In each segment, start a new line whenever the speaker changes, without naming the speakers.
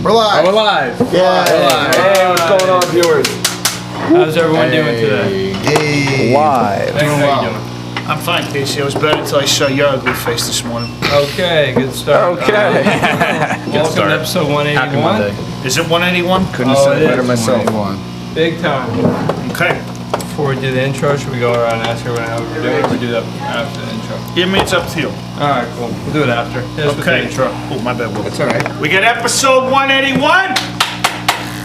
We're live.
Oh, we're live.
Yeah.
Hey, what's going on, viewers?
How's everyone doing today?
Hey.
Live.
Doing
well.
well.
I'm fine, Casey. I was better until I saw your ugly face this morning.
Okay, good start.
Okay.
Welcome to episode 181.
Is it 181?
Couldn't
Oh,
have said
it
it better
is.
myself.
Big time.
Okay.
Before we do the intro, should we go around and ask everyone how we're doing, or we do that after the intro?
Yeah, I mean, it's up to you.
Alright, cool. We'll do it after. Here's with the
Okay.
intro.
Oh, my bad, Will.
That's all right.
We got episode 181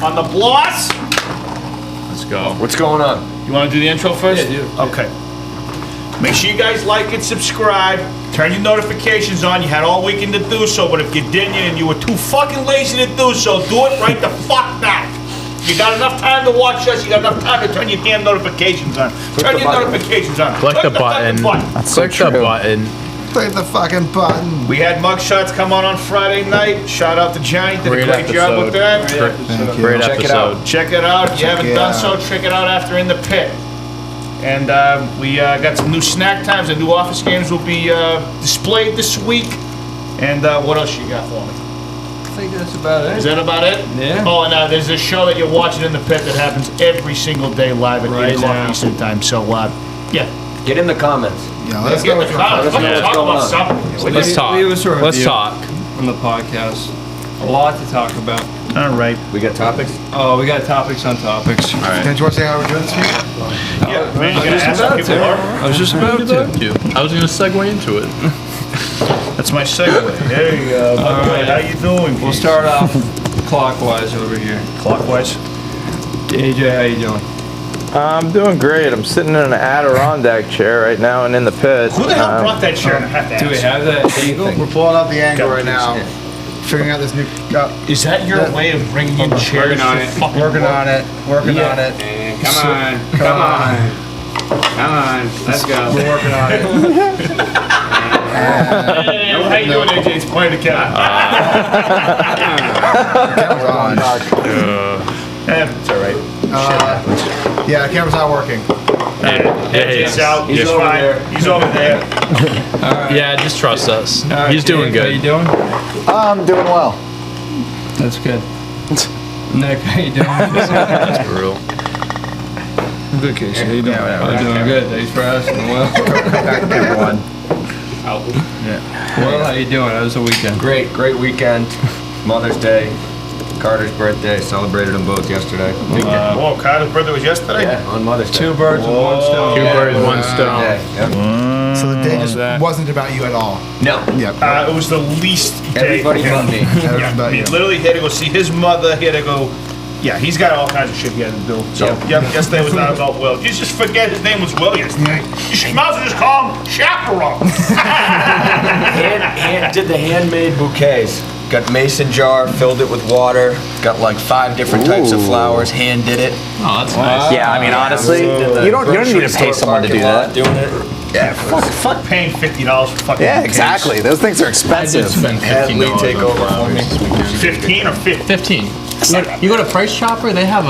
on the bloss. Let's go.
What's going on?
You want to do the intro first?
Yeah, do it.
Okay. Make sure you guys like and subscribe. Turn your notifications on. You had all weekend to do so, but if you didn't and you were too fucking lazy to do so, do it right the fuck now. You got enough time to watch us. You got enough time to turn your damn notifications on. Turn your notifications on.
Click the
fucking
button.
That's so
Click the
true.
button.
Click the fucking button.
We had mugshots come on Friday night. Shout out to Johnny. Did a great job with that.
Thank you.
Great
Check it
episode.
out.
Check it out. If you haven't
it
done
out.
so, check it out after In the Pit. And we got some new snack times and new office games will be displayed this week. And what else you got for me?
I think that's about it.
Is that about it?
Yeah.
Oh, and there's a show that you're watching In the Pit that happens every single day live at
Right
8 o'clock
now.
Eastern time. So, yeah.
Get in the comments.
Yeah, let's
Get
go
in
with
the
your
comments.
Let us know
Let's
what's
talk
going
about
on.
something.
Let's talk.
Leave us a
Let's
review
talk.
on the podcast. A lot to talk about.
All right.
We got topics?
Oh, we got topics on topics.
Don't you want to say how we're doing this week?
Yeah, man, you
I
gonna
was
ask
about
some people
to.
are?
I was just about to.
I was gonna segue into it.
That's my segue. There you go.
All right.
How you doing?
We'll start off clockwise over here.
Clockwise.
AJ, how you doing?
I'm doing great. I'm sitting in an Adirondack chair right now and in the pit.
Who the hell brought that chair? I have to ask.
Do we have that angle?
We're pulling out the angle
Got
right now. Figuring out this new.
Is that your way of bringing in chairs?
Working on
to
it.
fucking
Working
work?
on it. Working on it.
Come on. Come on. Let's go.
We're working on it.
Hey, how you doing, AJ? It's playing the cat.
Camera's on.
It's all right.
Yeah, the camera's not working.
AJ's out. He's
over
fine.
there.
He's over there.
Yeah, just trust us.
All right,
He's doing
Nick, How you
good.
doing?
I'm doing well.
That's good. Nick, how you doing?
That's brutal.
Good case. How you doing?
I'm doing good. Thanks for asking. Well,
Everyone.
Will, how you doing? How was the weekend?
Great weekend. Mother's Day, Carter's birthday. Celebrated them both yesterday.
Whoa, Kyle's birthday was yesterday?
Yeah, on Mother's Day.
Two birds with one stone.
Two birds, one stone.
Yeah, yep.
So the day just
that?
wasn't about you at all.
No,
Yep.
It was the least day.
everybody but me.
That was
Yeah,
about
he
you.
literally had to go see his mother. He had to go. Yeah, he's got all kinds of shit he had to do. So,
Yep.
yesterday was not about Will. You just forget his name was Will yesterday. You should might as well just call him Chaperone.
Did the handmade bouquets. Got mason jar, filled it with water. Got like 5 different types of flowers. Hand did it.
Oh, that's nice.
Yeah, I mean, honestly, you don't need to pay someone to do that.
Doing it. Yeah,
Fuck paying $50 for fucking
Yeah,
bouquets.
exactly. Those things are
I did
expensive.
spend
Had Lee
$15
take
on
over for
flowers
me.
this weekend.
15 or 50?
15. You go to Price Chopper, they have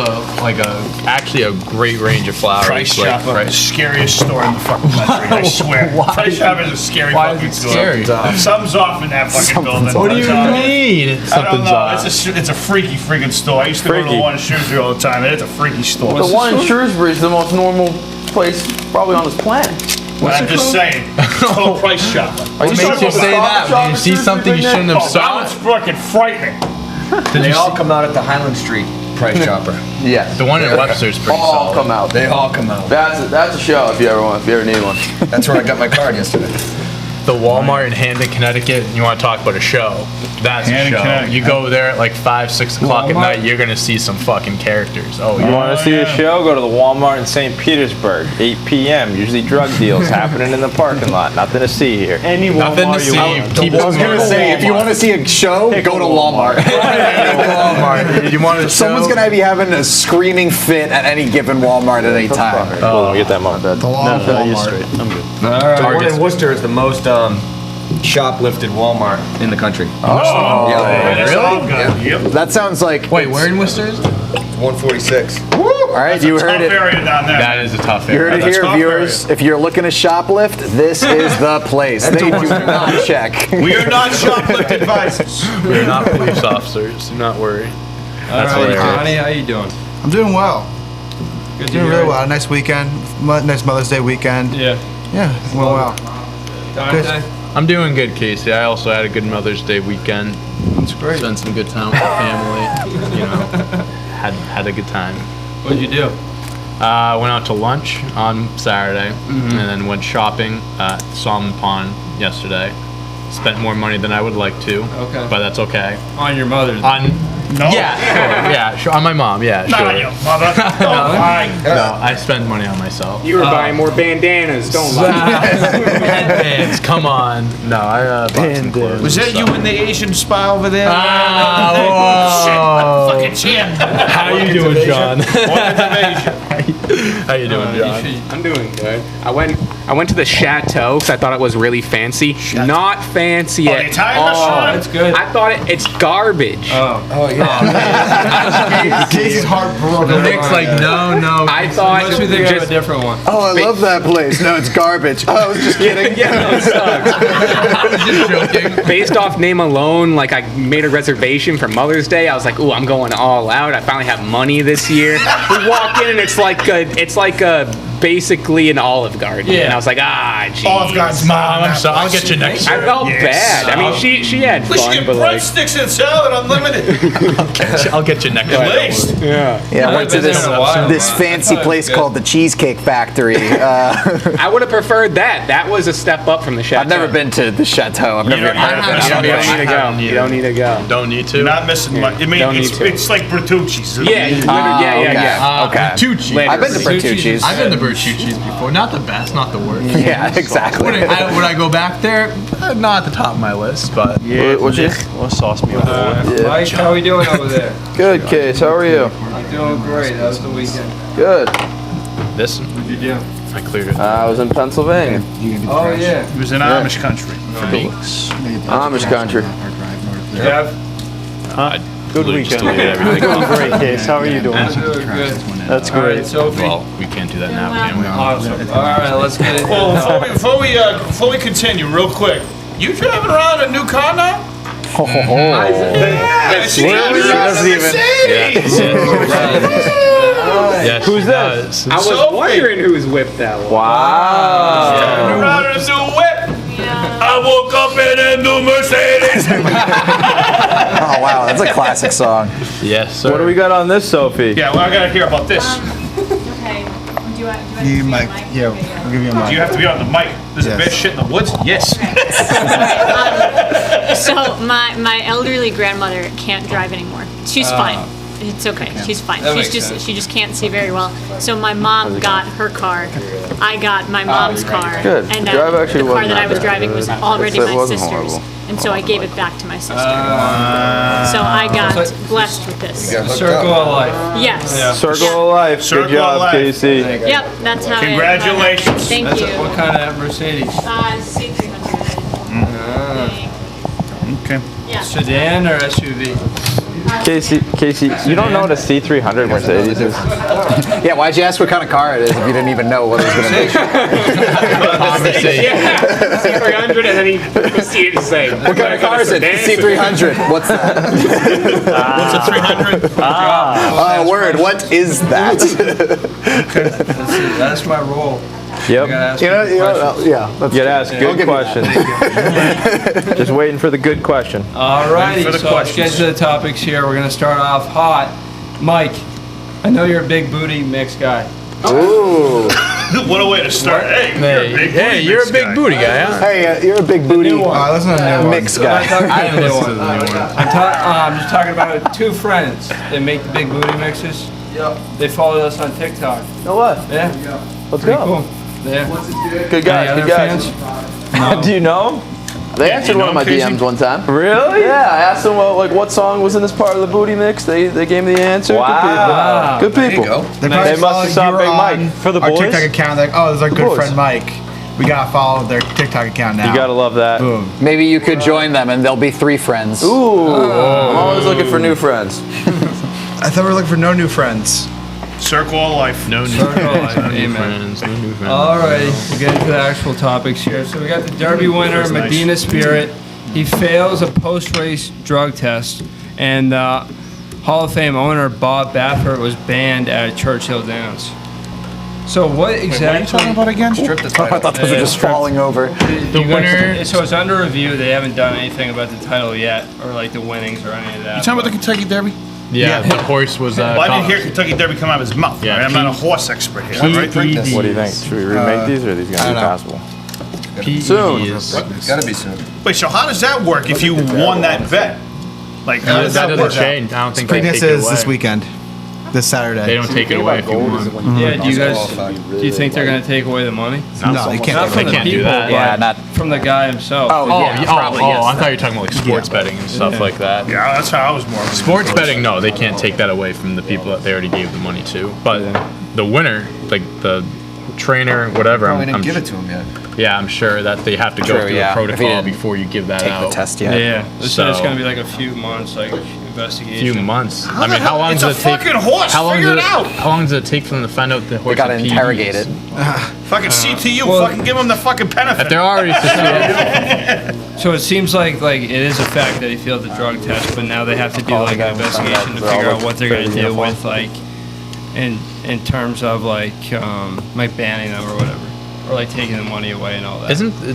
actually a great range of flowers.
Price
like,
Chopper,
right-
scariest store in the fucking country, I swear.
Why?
Price Chopper is a scary
Why is
fucking
it
store.
scary?
Something's off in that fucking building.
What do you
Something's off.
mean?
I don't
Something's
know.
off.
It's a freaky freaking store. I used to go to the
Freaky.
one in Shrewsbury all the time, and it's a freaky store.
The one in Shrewsbury is the most normal place probably on this planet.
But I'm just saying, it's called Price Chopper.
What makes you say that? When you see something you shouldn't have
Oh, that was
saw?
fucking frightening.
They all come out at the Highland Street Price Chopper.
Yes.
The one in Webster's pretty
All
solid.
come out.
They all come out.
That's a show if you ever need one.
That's where I got my card yesterday.
The Walmart in Hamden, Connecticut, you want to talk about a show. That's
Hamden,
a show.
Connecticut.
You go there at like 5, 6 o'clock at
Walmart?
night, you're going to see some fucking characters. Oh,
You
yeah.
want to see a show? Go to the Walmart in St. Petersburg, 8 p.m. Usually drug deals happening in the parking lot. Nothing to see here.
Any
Nothing to see. Keep
I was
it
gonna
moving.
say, if you want to see a show, go to Walmart.
Walmart. You want to
Someone's gonna be having a screaming fit at any given Walmart at any time. Oh, let me get that my bad.
The long Walmart.
I'm good.
The one
Target.
in Worcester is the most shoplifted Walmart in the country.
Oh,
Yeah.
That's
really?
all good. Yep.
that sounds like
Wait, where in Worcester?
146.
Woo!
All right, you heard
Tough
it.
area down there.
That is a tough
You heard
area.
it here,
tough
viewers. If you're looking to shoplift, this is the place. They do not check.
We are not shoplift advisors.
We're not police officers. Do not worry.
All right,
hilarious.
Johnny, how you doing?
I'm doing well.
Good to
Doing
hear
really
it.
well. Nice weekend. Nice Mother's Day weekend.
Yeah.
Yeah, went well.
Dante?
I'm doing good, Casey. I also had a good Mother's Day weekend.
That's great.
Spent some good time with the family. You know, had a good time.
What'd you do?
Went out to lunch on Saturday, and then went shopping at Salmon Pond yesterday. Spent more money than I would like to,
Okay.
but that's okay.
On your mother's.
No.
Yeah, sure. On my mom, yeah,
Not
sure.
your mother. Don't lie.
No, I spend money on myself.
You were buying more bandanas, don't lie.
Headbands, come on. No, I bought some clothes.
Was that you in the Asian spa over there?
Ah,
Fucking shit.
How you doing, John? How you doing,
You
John?
should-
I'm doing good. I went to the chateau because I thought it was really fancy. Not fancy
Oh,
at
the Italian
all.
restaurant?
That's good.
I thought it's garbage.
Casey's heartbroken.
Nick's like, no.
I thought
Unless we think I have a
just
different one.
Oh, I love that place. No, it's garbage. Oh, I was just kidding.
it sucks.
I was just joking.
Based off name alone, like I made a reservation for Mother's Day. I was like, ooh, I'm going all out. I finally have money this year. We walk in and it's like basically an Olive Garden.
Yeah.
And I was like, geez.
Olive Garden's
Mom, I'm sorry. I'll get you next
I
year.
felt
Yes.
bad. I mean, she had
We should
fun,
get
but like,
breadsticks and salad unlimited.
I'll get you next
At
year.
least.
yeah.
Yeah, I went to
I've been
this
there in a while,
this
man.
fancy
I thought it
place
was good.
called the Cheesecake Factory.
I would have preferred that. That was a step up from the chateau.
I've never been to the chateau. I've never
don't-
heard of
I
it.
haven't
You don't need to go.
either.
You don't need to go.
Don't need to.
You're not missing much. I mean,
Don't need to.
it's like Bertucci's.
Yeah, yeah.
Okay.
Bertucci's.
Later.
I've been to Bertucci's.
I've been to Bertucci's before. Not the best, not the worst.
Yeah, exactly.
Would I go back there? Not at the top of my list, but
What sauce me
Mike, how we doing over there?
Good, Case. How are you?
I'm doing great. That was the weekend.
Good.
this
What'd you do?
I cleared it.
I was in Pennsylvania.
Oh, yeah.
He was in Amish country.
Amish country.
Jeff?
Good weekend. Doing great, Case. How are you doing?
I'm doing good.
That's
All right,
great.
Sophie.
Well, we can't do that now, can we?
Awesome. All right, let's get it.
Well, before we continue, real quick, you driving around a new car now? Yeah, she
doesn't
Yes,
Who's
she
that?
does.
I was
Sophie.
wondering whose whip that was.
Wow.
Driving around in a new whip. I woke up in a new Mercedes.
Oh wow, that's a classic song.
Yes, sir.
What do we got on this, Sophie?
Yeah, well, I gotta hear about this.
Okay. Do I
You
need
mic.
a mic?
Yeah,
Okay,
I'll give you a
Do
mic.
you have to be on the mic? There's a
Yes.
bear shit in the woods? Yes.
So my elderly grandmother can't drive anymore. She's fine. It's okay. She's fine.
That
She's
makes
just
sense.
she just can't see very well. So my mom got her car. I got my mom's car.
Good.
And
The drive actually
the car
wasn't
that I
that
was
bad.
driving was already
It
my
wasn't
sister's.
horrible.
And so I gave it back to my sister. So I got blessed with this.
Circle of life.
Yes.
Circle of life.
Circle
Good job,
of life.
Casey.
Yep, that's how
Congratulations.
Thank
That's
you.
what kind of Mercedes?
C300.
Okay.
Yeah.
Sedan or SUV?
Casey, you don't know what a C300 Mercedes is?
Yeah, why'd you ask what kind of car it is if you didn't even know what it was going to be?
Conversation.
Yeah, C300, and then he proceeded to say,
What kind of car is it? C300. What's that?
What's a 300?
Word. What is that?
That's my role. I
Yep.
gotta ask
You know,
questions.
yeah. That's
You gotta ask
I'll
good
give you
questions. Just waiting for the good question.
Alrighty,
for the
so let's get
questions.
to the topics here. We're gonna start off hot. Mike, I know you're a big booty mix guy.
Ooh.
What a way to start. Hey, you're a big booty guy, huh?
Hey, you're a big booty
Listen to the new one.
mix
I'm not
guy.
talking about the new
listen to
one.
the new one.
I'm just talking about two friends that make the big booty mixes. Yep. They followed us on TikTok.
know what?
Yeah.
Let's
Pretty
go.
cool. Yeah.
Good
Any
guys,
other
good guys.
fans?
Do you know?
They answered
you
one of
know
my
Casey?
DMs one time.
Really? Yeah, I asked them what song was in this part of the booty mix. They gave me the answer.
Wow.
Good people.
They probably
They must
saw
have saw
you were
Big Mike
on
for the
our
boys.
TikTok account. Like, oh, there's our good
boys.
friend Mike. We gotta follow their TikTok account now.
You gotta love that.
Boom.
Maybe you could join them and there'll be 3 friends.
Ooh, I'm always looking for new friends.
I thought we were looking for no new friends.
Circle of life.
No new
Circle of
friends.
life.
No new
Amen.
friends. No new friends.
Alright, we'll get into the actual topics here. So we got the Derby winner,
That's nice.
Medina Spirit. He fails a post-race drug test, and Hall of Fame owner Bob Baffert was banned at Churchill Downs. So what exactly?
What are you talking about again?
Strip the
I
title.
thought those were just falling over.
The winner.
So it's under review. They haven't done anything about the title yet, or like the winnings or any of that.
You talking about the Kentucky Derby?
Yeah, the horse was.
Well, I didn't hear Kentucky Derby come out of his mouth.
Yeah,
Right? I'm not a horse expert here. Right?
PEDs.
What do you think? Should we remake these, or are these going to be passable?
Soon.
Gotta be soon.
Wait, so how does that work if you won that bet? Like, how does
That
that
doesn't
work?
change. I don't think they
Preakness
take it
is
away.
this weekend. This Saturday.
They don't take it away if you won.
Yeah, do you guys? Do you think they're gonna take away the money?
No, you can't.
Not
take
from
it.
the
can't do
people,
that.
but
Yeah, not.
from the guy himself.
Oh,
Oh,
yeah, probably, yes.
I thought you were talking about like sports betting and stuff like that.
Yeah, that's how I was more.
Sports betting, no, they can't take that away from the people that they already gave the money to. But the winner, like the trainer, whatever,
Probably
I'm
didn't give it to him yet.
yeah, I'm sure that they have to go
True,
through
yeah.
a
If he
protocol
didn't
before you give that
Take
out.
the test
Yeah,
yet.
so it's
So-
gonna be like a few months, like
A
investigation.
few months. I mean, how long
It's
does
a
it take?
fucking horse.
How long
Figure
does
it out.
How long does it take for them to find out the horse?
They got
had PEDs?
interrogated.
Fucking CTU.
well-
fucking give him the fucking benefit.
If they're already suspicious,
So it seems like it is a fact that he failed the drug test, but now they have to do like an investigation to figure out what they're gonna do with like, in terms of like banning them or whatever, or like taking the money away and all that.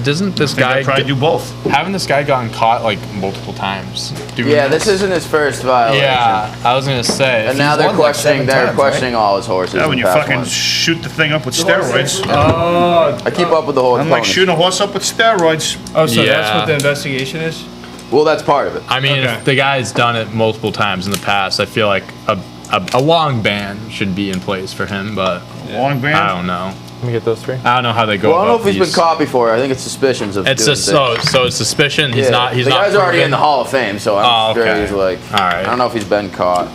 doesn't this
I think
guy
I'd probably do both.
haven't this guy gotten caught like multiple times? Doing
Yeah, this isn't his first violation.
Yeah, I was gonna say.
And now they're
won, like,
questioning.
7
They're
times,
questioning all his horses.
Yeah, when
in
you
past
fucking
ones.
shoot the thing up with steroids.
Oh,
I keep up with the whole.
I'm like
opponent.
shooting a horse up with steroids.
oh, so that's
Yeah.
what the investigation is.
Well, that's part of it.
I mean,
Okay.
if the guy's done it multiple times in the past, I feel like a long ban should be in place for him. But
Long band.
I don't know.
Let me get those three.
I don't know how they go.
Well, I don't know
about
if he's
these.
been caught before. I think it's suspicions of.
It's
doing
just
things.
so it's suspicion. He's
Yeah,
not. He's
the
not.
guy's already
proven.
in the Hall of Fame, so I'm
Oh,
sure
okay.
he's like.
All right.
I don't know if he's been caught.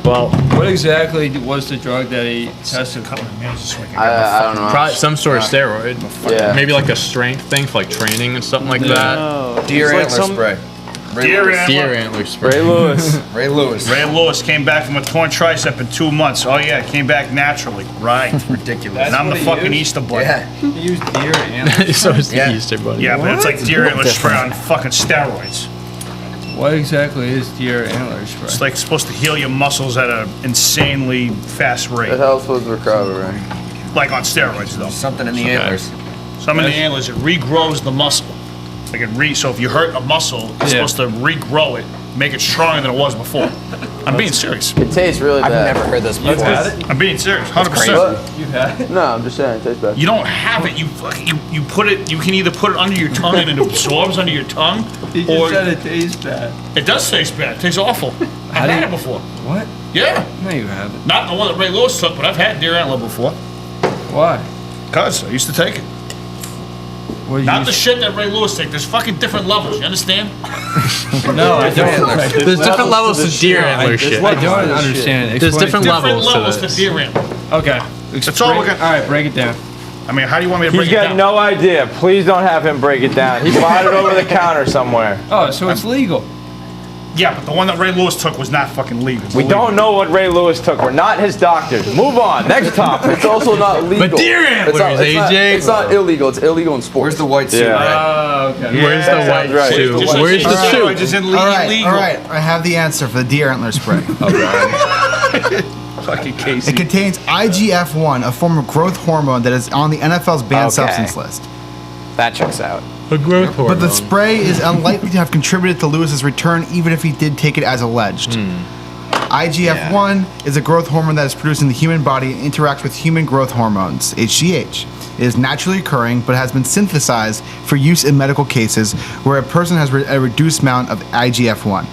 Well,
What exactly was the drug that he tested for?
I don't know.
probably some sort of steroid.
Yeah.
Maybe like a strength thing for like training and something like that.
Deer antler spray.
Deer antler.
Deer antler spray.
Ray Lewis.
Ray Lewis.
Ray Lewis came back from a torn tricep in 2 months. Oh yeah, came back naturally. Right.
Ridiculous.
And I'm the
what he
fucking
used?
Easter bunny.
Yeah.
He used deer and.
So it's the
Yeah.
Easter bunny.
Yeah, but it's like deer antler spray on fucking steroids.
What exactly is deer antler spray?
It's like supposed to heal your muscles at an insanely fast
It
rate.
helps with recovery.
Like on steroids though.
Something in the antlers.
Some of the antlers, it regrows the muscle. Like so if you hurt a muscle, it's
Yeah.
supposed to regrow it, make it stronger than it was before. I'm being serious.
It tastes really
I've
bad.
never heard this before.
I'm being serious. 100%.
What?
You had it?
No, I'm just saying it tastes bad.
You don't have it. You put it. You can either put it under your tongue and it absorbs under your tongue,
He
or
just said it tastes bad.
it does taste bad. It tastes awful. I've had it before.
What?
Yeah,
No, you haven't.
not the one that Ray Lewis took, but I've had deer antler before.
Why?
Cause I used to take it.
What did
Not
you
the shit that Ray Lewis took. There's fucking different levels. You understand?
No, I don't.
There's different levels to deer antler shit.
I don't understand.
There's
Explain.
different
Different
levels
levels
to
to
this.
deer antler.
Okay.
That's all we're gonna.
All right, break it down.
I mean, how do you want me to break
He's
it
got
down?
no idea. Please don't have him break it down. He bought it over the counter somewhere.
Oh, so it's legal.
Yeah, but the one that Ray Lewis took was not fucking legal.
We don't know what Ray Lewis took. We're not his doctors. Move on. Next topic.
It's also not legal.
But deer
It's not-
antlers, AJ.
It's not illegal. It's illegal in sports.
Where's the white suit?
Yeah.
Ray?
Oh, okay.
Where's the white
sounds right.
shoe?
Just like
Where's the
steroids
shoe?
is in
All right,
illegal.
all right. I have the answer for the deer antler spray.
Fucking Casey.
It contains IGF-1, a form of growth hormone that is on the NFL's banned
Okay.
substance list.
That checks out.
A growth hormone.
But the spray is unlikely to have contributed to Lewis's return, even if he did take it as alleged. IGF-1 is a growth hormone that is produced in the human body and interacts with human growth hormones, HGH. It is naturally occurring, but has been synthesized for use in medical cases where a person has a reduced amount of IGF-1.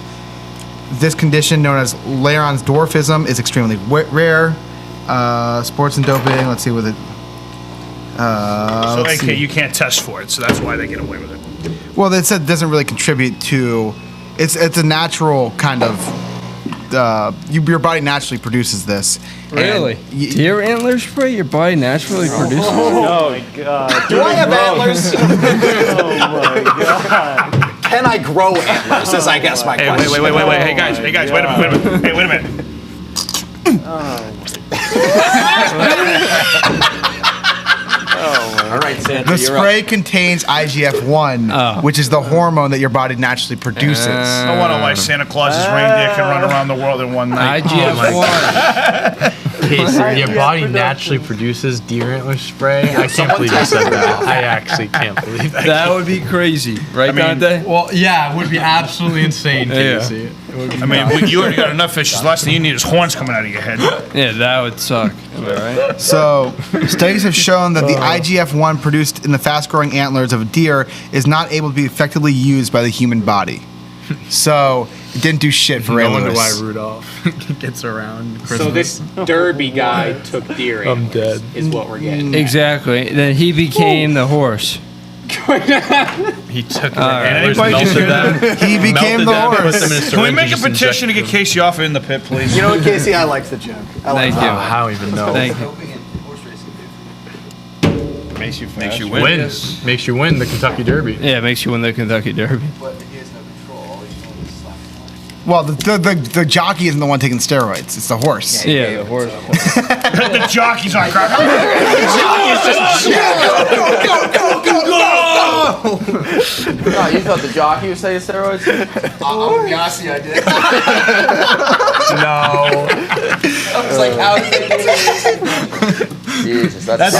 This condition, known as Leyron's dwarfism, is extremely rare. Sports and doping, let's see with it.
So
let's
AK,
see.
you can't test for it, so that's why they get away with it.
Well, they said it doesn't really contribute to. It's a natural kind of. Your body naturally produces this.
Really?
And
Deer antler spray? Your body naturally produces it?
Oh my God.
Do I have antlers? Can I grow antlers? Is I guess my
Hey,
question.
wait. Hey, guys, wait a minute. Hey, wait a minute.
All right, Santa,
The
you're
spray
up.
contains IGF-1, which is the hormone that your body naturally produces.
No wonder why Santa Claus's reindeer can run around the world in one night.
IGF-1.
Casey, your body naturally produces deer antler spray. I can't believe you said that. I actually can't believe that.
That would be crazy, right, Dante?
Well, yeah, it would be absolutely insane, Casey.
I mean, you already got enough fishes. Last thing you need is horns coming out of your head.
Yeah, that would suck. Am I right?
So, studies have shown that the IGF-1 produced in the fast-growing antlers of a deer is not able to be effectively used by the human body. So, it didn't do shit for Ray
No wonder
Lewis.
why Rudolph gets around Christmas.
So this Derby guy took deer
I'm
antlers,
dead.
is what we're getting.
Exactly. Then he became the horse.
He took the
right.
antlers,
Anybody
melted them.
He became
melted
the
them, put
horse.
them in a
Can we
syringe,
make a
just
petition to get
injected
Casey off in the pit, please?
You know what, Casey? I like the joke. I like
Thank
them.
you.
Oh, I don't even know.
Thank you.
Makes you
Makes you
win.
win.
Yes.
Makes you win the Kentucky Derby.
Yeah, it makes you win the Kentucky Derby.
Well, the jockey isn't the one taking steroids. It's the horse.
Yeah, the horse.
The jockey's on ground.
Oh, you thought the jockey was taking steroids?
I'm gonna be honest with you, I did.
I was like, how is it? Jesus, that's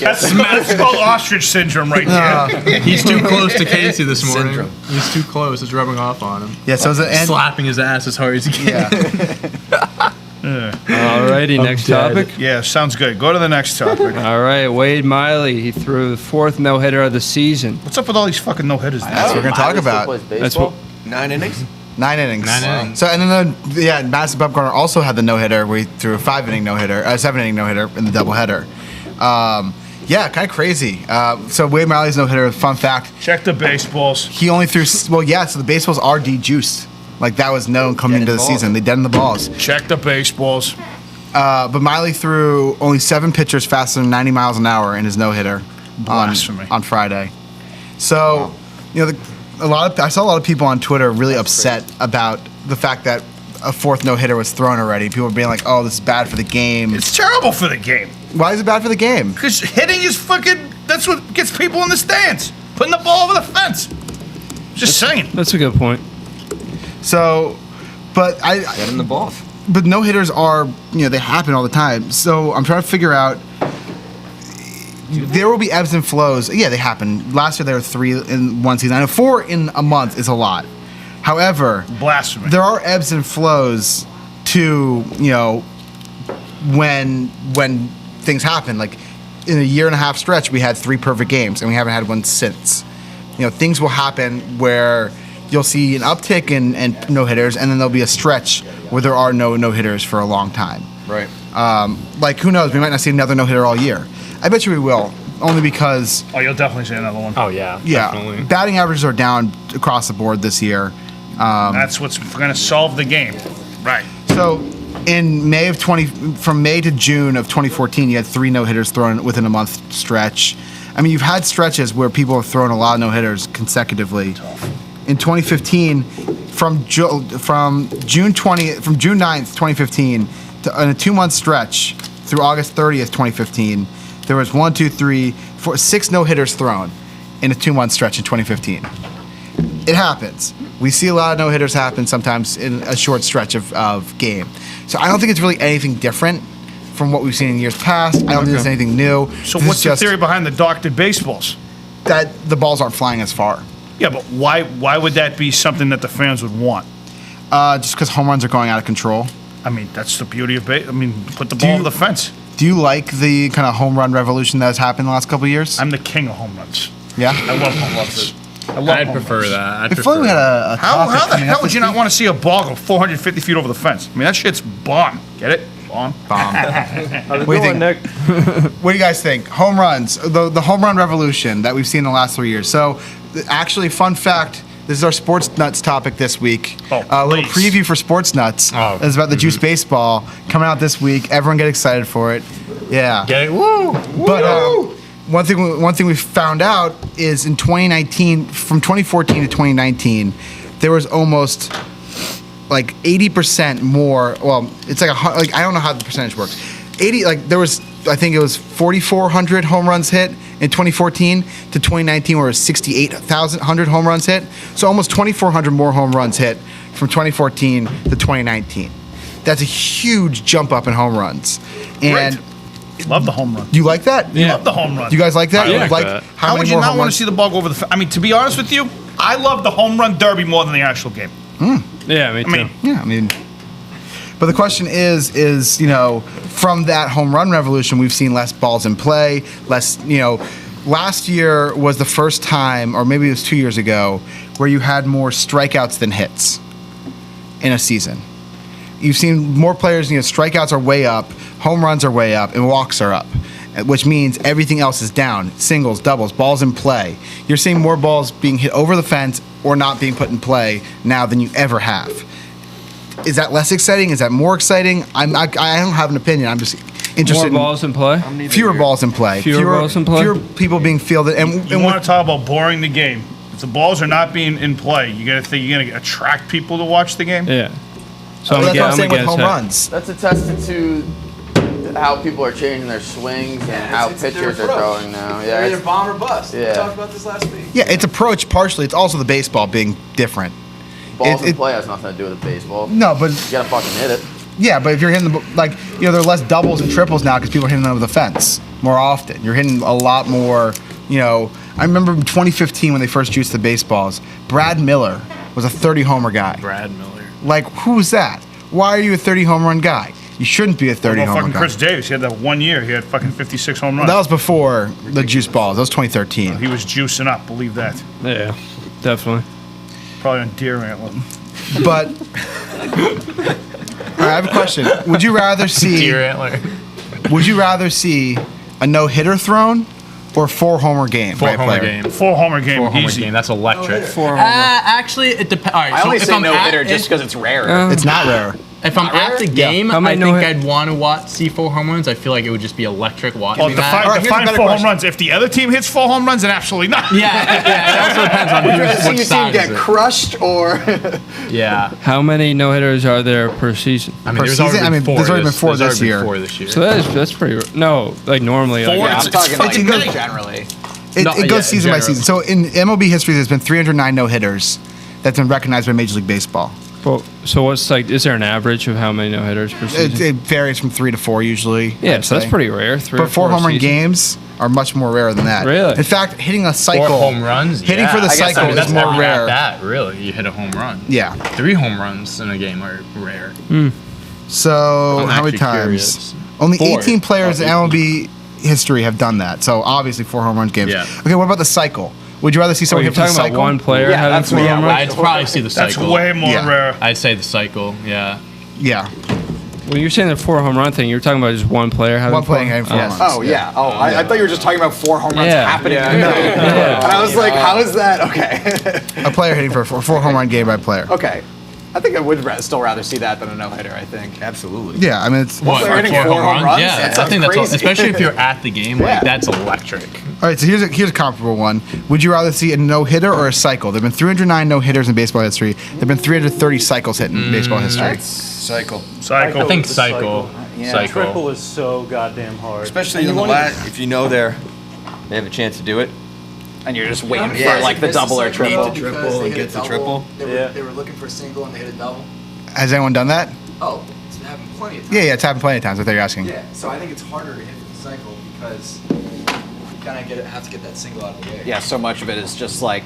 That's called ostrich syndrome right there.
He's too close to Casey this morning. He's too close. It's rubbing off on him.
Yeah, so it's an
Slapping his ass as hard as he can.
Alrighty, next
dead.
topic.
Yeah, sounds good. Go to the next topic.
All right, Wade Miley. He threw the 4th no-hitter of the season.
What's up with all these fucking no-hitters now?
That's what we're going to talk about.
That's what.
9 innings.
9 innings.
9 innings.
So, and then, Madison Bumgarner also had the no-hitter where he threw a 7-inning no-hitter in the doubleheader. Yeah, kind of crazy. So Wade Miley's no-hitter, fun fact,
Check the baseballs.
he only threw, so the baseballs are de-juiced. Like, that was known coming into the season. They deadened the balls.
Check the baseballs.
But Miley threw only 7 pitchers faster than 90 miles an hour in his no-hitter
Blasphemy.
on Friday. So, I saw a lot of people on Twitter really upset about the fact that a 4th no-hitter was thrown already. People were being like, oh, this is bad for the game.
It's terrible for the game.
Why is it bad for the game?
Because hitting is that's what gets people in the stands. Putting the ball over the fence. Just saying.
That's a good point.
So, but
Get in the ball.
but no-hitters are, they happen all the time. So I'm trying to figure out, there will be ebbs and flows. Yeah, they happen. Last year there were 3 in one season. I know 4 in a month is a lot. However,
Blasphemy.
there are ebbs and flows to, when things happen. Like in a year-and-a-half stretch, we had 3 perfect games, and we haven't had one since. Things will happen where you'll see an uptick in no-hitters, and then there'll be a stretch where there are no no-hitters for a long time.
Right.
Like, who knows? We might not see another no-hitter all year. I bet you we will, only because,
Oh, you'll definitely see another one.
Oh, yeah.
yeah,
Definitely.
batting averages are down across the board this year.
That's what's going to solve the game. Right.
So, from May to June of 2014, you had 3 no-hitters thrown within a month stretch. I mean, you've had stretches where people have thrown a lot of no-hitters consecutively. In 2015, from June 9th, 2015, to, in a 2-month stretch through August 30th, 2015, there was 6 no-hitters thrown in a 2-month stretch in 2015. It happens. We see a lot of no-hitters happen sometimes in a short stretch of game. So I don't think it's really anything different from what we've seen in years past. I don't think there's anything new.
So
This
what's
is
the
just
theory behind the doctored baseballs?
that the balls aren't flying as far.
Yeah, but why would that be something that the fans would want?
Just because home runs are going out of control.
I mean, that's the beauty of base. I mean, put the ball over the fence.
Do you like the kind of home run revolution that has happened in the last couple of years?
I'm the king of home runs.
Yeah?
I love home runs.
I'd prefer that.
If only we had a
How
topic
the
coming
hell
up
would
this
you not
week.
want to see a ball go 450 feet over the fence? I mean, that shit's bomb. Get it? Bomb.
What do you think,
Nick?
What do you guys think? Home runs, the home run revolution that we've seen in the last 3 years. So, actually, fun fact, this is our Sports Nuts topic this week. A little
please.
preview for Sports Nuts.
Oh.
It's about the Juice Baseball coming out this week. Everyone get excited for it. Yeah.
Get it? Woo!
But one thing we found out is in 2019, from 2014 to 2019, there was almost like 80% more. Well, it's like I don't know how the percentage works. 80 like there was I think it was 4,400 home runs hit in 2014 to 2019 where it was 6,800 home runs hit. So almost 2,400 more home runs hit from 2014 to 2019. That's a huge jump up in home runs. And
Love the home run.
you like that?
Yeah. Love the home run.
You guys like that?
I like that.
How
many
would you
more
not
home
want
runs?
to see the ball go over the? I mean, to be honest with you, I love the home run derby more than the actual game.
Yeah, me too.
I mean,
Yeah, I mean, but the question is from that home run revolution, we've seen less balls in play, less. Last year was the first time, or maybe it was 2 years ago, where you had more strikeouts than hits in a season. You've seen more players. Strikeouts are way up, home runs are way up, and walks are up, which means everything else is down. Singles, doubles, balls in play. You're seeing more balls being hit over the fence or not being put in play now than you ever have. Is that less exciting? Is that more exciting? I don't have an opinion. I'm just interested.
More balls in play.
Fewer balls in play.
Fewer balls in play?
Fewer people being fielded. And
you want to talk about boring the game? If the balls are not being in play, you got to think you're going to attract people to watch the game.
Yeah. So
that's what I'm saying with
against
home
that.
runs.
That's attested to how people are changing their swings and how pitchers are throwing now. Yeah,
They're either
it's-
bomb or bust.
Yeah.
We talked about this last week.
Yeah, it's approach partially. It's also the baseball being different.
balls in
it-
play has nothing to do with baseball.
No, but
You gotta fucking hit it.
yeah, but if you're hitting there are less doubles and triples now because people are hitting them over the fence more often. You're hitting a lot more. I remember in 2015 when they first juiced the baseballs. Brad Miller was a 30 homer guy.
Brad Miller.
Like, who's that? Why are you a 30 home run guy? You shouldn't be a 30
Well,
home run
fucking
guy.
Chris Davis, he had that 1 year. He had fucking 56 home runs.
That was before the juice balls. That was 2013.
He was juicing up. Believe that.
Yeah, definitely.
Probably on deer antler.
But all right, I have a question. Would you rather see?
Deer antler.
Would you rather see a no hitter thrown or 4 homer game?
Four
by a
homer
player?
game.
4 homer game.
4 homer
easy.
game. That's electric.
Actually, it depends. All right,
I
so
only
if
say
I'm
no
at,
hitter just because it's rare.
It's not rare.
if I'm at the game,
How
I
many
think
no-hit-
I'd want to see 4 home runs. I feel like it would just be electric watching
Well,
that.
Alright, here's a
define
better
4 home
question.
runs. If the other team hits 4 home runs, then absolutely not.
Yeah, it also depends on
Would you rather see
which
your team
side
get
is it.
crushed or?
Yeah.
How many no hitters are there per season?
I mean,
Per
there's
season?
already
I mean,
been 4
there's already been
this-
4
there's
this
already
year.
been 4 this year.
So that's pretty. No, like normally. Like,
Four,
I'm
It's
talking like
fucking nice.
generally.
It,
No,
it goes
yeah,
season by
generally.
season. So in MLB history, there's been 309 no hitters that's been recognized by Major League Baseball.
well, so what's is there an average of how many no hitters per season?
It varies from 3 to 4 usually.
Yeah,
I'd
so that's
say.
pretty rare. 3 or
But 4
4
home run
season.
games are much more rare than that.
Really?
In fact, hitting a
4
cycle,
home runs.
hitting
yeah.
for the
I guess,
cycle
that's
is more
every
rare.
at bat, really. You hit a home run.
Yeah.
3 home runs in a game are rare.
So
I'm
how many
actually
times?
curious.
Only
4.
18 players in
Oh,
MLB history have done that. So obviously 4 home run games.
Yeah.
Okay, what about the cycle? Would you rather see
Oh,
someone
you're
hit for the
talking about
cycle?
one player
Yeah,
having
that's
4
what-
home
yeah,
runs?
I'd probably see the
That's
cycle.
way more
Yeah.
rare.
I'd say the cycle, yeah.
Yeah.
When you're saying the 4 home run thing, you're talking about just one player having
One player
4?
having 4
Oh.
home runs.
Oh yeah. Oh, I thought you were just talking about 4 home runs
Yeah.
happening.
Yeah.
in the game.
Yeah.
And I was like, how is that? Okay.
A player hitting for a 4 home run game by player.
Okay. I think I would still rather see that than a no hitter. I think.
Absolutely.
Yeah, I mean it's
What? They're hitting 4 home runs?
Yeah,
That
I
sounds
think that's
crazy.
especially if you're at the game, like
Yeah.
that's electric.
all right. So here's a comparable one. Would you rather see a no hitter or a cycle? There've been 309 no hitters in baseball history. There've been 330 cycles hit in baseball history.
Cycle.
Cycle.
I think cycle.
Yeah.
Cycle.
Triple is so goddamn hard.
Especially in the last, if you know they have a chance to do it.
And you're just waiting
Yeah,
for like the double or triple.
Need to triple and get the triple.
They
were looking for a single and they hit a double.
Has anyone done that?
Oh, it's happened plenty of times.
Yeah, it's happened plenty of times. I thought you're asking.
Yeah, so I think it's harder to hit the cycle because you kind of have to get that single out of the way.
Yeah, so much of it is just like,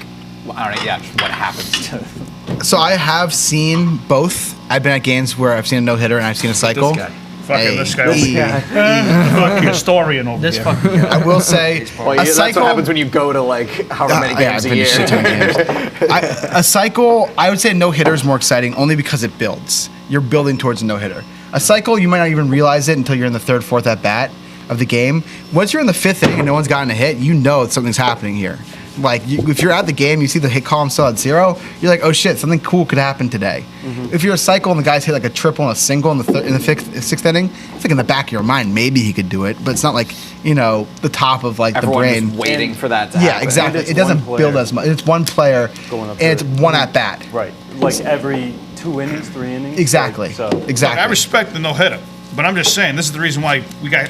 I don't know. Yeah, just what happens to.
So I have seen both. I've been at games where I've seen a no hitter and I've seen a cycle.
guy.
Fucking this guy.
Hey.
Fucking historian over
This
here.
fucking guy.
I will say
Well,
a
that's
cycle.
what happens when you go to like however many
Yeah,
games
I've
a
been to
year.
shit ton of games. A cycle, I would say no hitter is more exciting only because it builds. You're building towards a no hitter. A cycle, you might not even realize it until you're in the 3rd, 4th at bat of the game. Once you're in the 5th inning and no one's gotten a hit, you know something's happening here. Like if you're at the game, you see the hit column still at 0. You're like, oh shit, something cool could happen today. If you're a cycle and the guys hit like a triple and a single in the 6th inning, it's like in the back of your mind maybe he could do it, but it's not like the top of like
Everyone
the
is
brain.
waiting for that to
Yeah,
happen.
exactly.
And it's
It doesn't
one
build
player
as much. It's one player
going up
and it's
there.
one at bat.
Right. Like every 2 innings, 3 innings.
Exactly.
Like, so
Exactly.
I respect the no-hitter, but I'm just saying, this is the reason why we got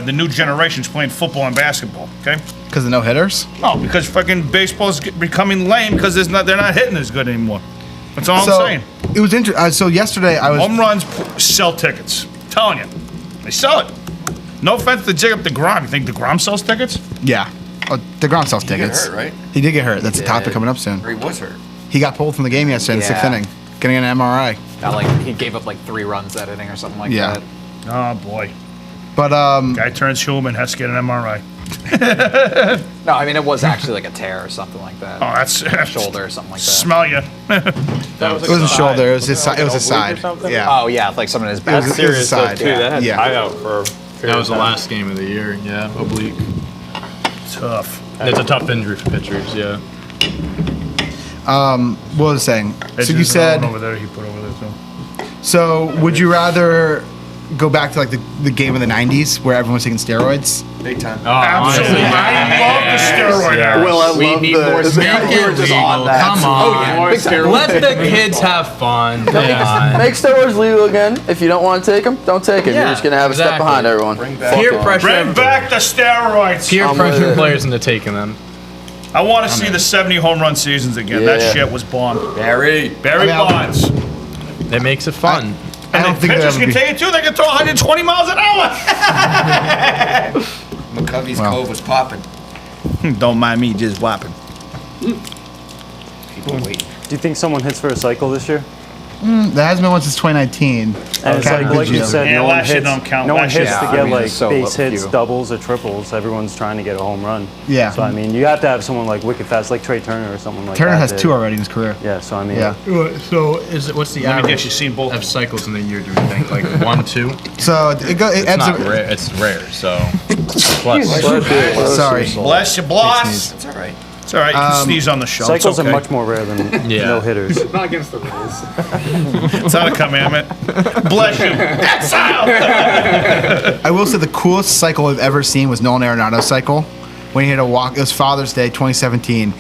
the new generations playing football and basketball, okay?
Because of no hitters?
No, because fucking baseball's becoming lame because they're not hitting as good anymore. That's all I'm saying.
It was interesting. So yesterday I was.
Home runs sell tickets. I'm telling you. They sell it. No offense to Jacob DeGrom. You think DeGrom sells tickets?
Yeah. Oh, DeGrom sells
He got
tickets.
hurt, right?
He did get hurt. That's
He
the topic
did.
coming up soon.
Or he was hurt.
He got pulled from the game yesterday in the sixth
Yeah.
inning, getting an MRI.
Got like he gave up like 3 runs that inning or something like
Yeah.
that.
Oh, boy.
But,
Guy turns human, has to get an MRI.
No, I mean it was actually like a tear or something like that.
Oh, that's
shoulder or something like that.
Smell you.
It wasn't a shoulder. It was his side. It was his side. Yeah.
Oh yeah, like someone in his back.
It was his side.
Too. That had
Yeah.
tie out for.
That was the last game of the year. Yeah, oblique.
Tough.
It's a tough injury for pitchers. Yeah.
What was I saying? So
There's
you
another
said.
one over there he put over there too.
So would you rather go back to like the game of the '90s where everyone was taking steroids?
Big time.
Oh,
Absolutely. I love the steroid era.
Well, I
We
love
need
the,
more
the
steroids.
you were just on that.
Come
Oh,
on.
yeah, big time.
Let the kids have fun. Come on.
Make steroids legal again. If you don't want to take them, don't take them. You're
Yeah,
just gonna have a step
exactly.
behind everyone.
Peer pressure.
Bring back the steroids.
Peer
I'm with
pressure
it.
players into taking them.
I want to see the 70 home run seasons again.
Yeah.
That shit was bomb.
Barry.
Barry
I mean,
Bonds.
It makes it fun.
I don't
And
think
pitchers
that
can
would be.
take it too. They can throw 120 miles an hour.
McCovey's
Wow.
Cove was popping.
Don't mind me just whopping.
People wait.
do you think someone hits for a cycle this year?
That hasn't been one since 2019.
And it's like you said,
Yeah,
no one
last year
hits.
don't count.
No one
Last year-
hits to
Yeah,
get
I mean,
like
it's so
base hits,
few.
doubles, or triples. Everyone's trying to get a home run.
Yeah.
So I mean, you have to have someone like wicked fast, like Trey Turner or someone like
Turner
that.
has
that-
2 already in his career.
Yeah. So I mean,
Yeah.
So what's the
Let me
average
guess, you've seen both.
of cycles in the year? Do we think like 1, 2?
So it
It's
ebbs.
not rare. It's rare. So plus.
Sorry.
Bless you, bloss.
That's all right.
It's all right. You can sneeze on the show.
cycles
it's okay.
are much more rare than
Yeah.
no hitters.
Not against the rules.
It's not a commandment. Bless you. Exile.
I will say the coolest cycle I've ever seen was Nolan Arenado's cycle when he had a walk. It was Father's Day 2017.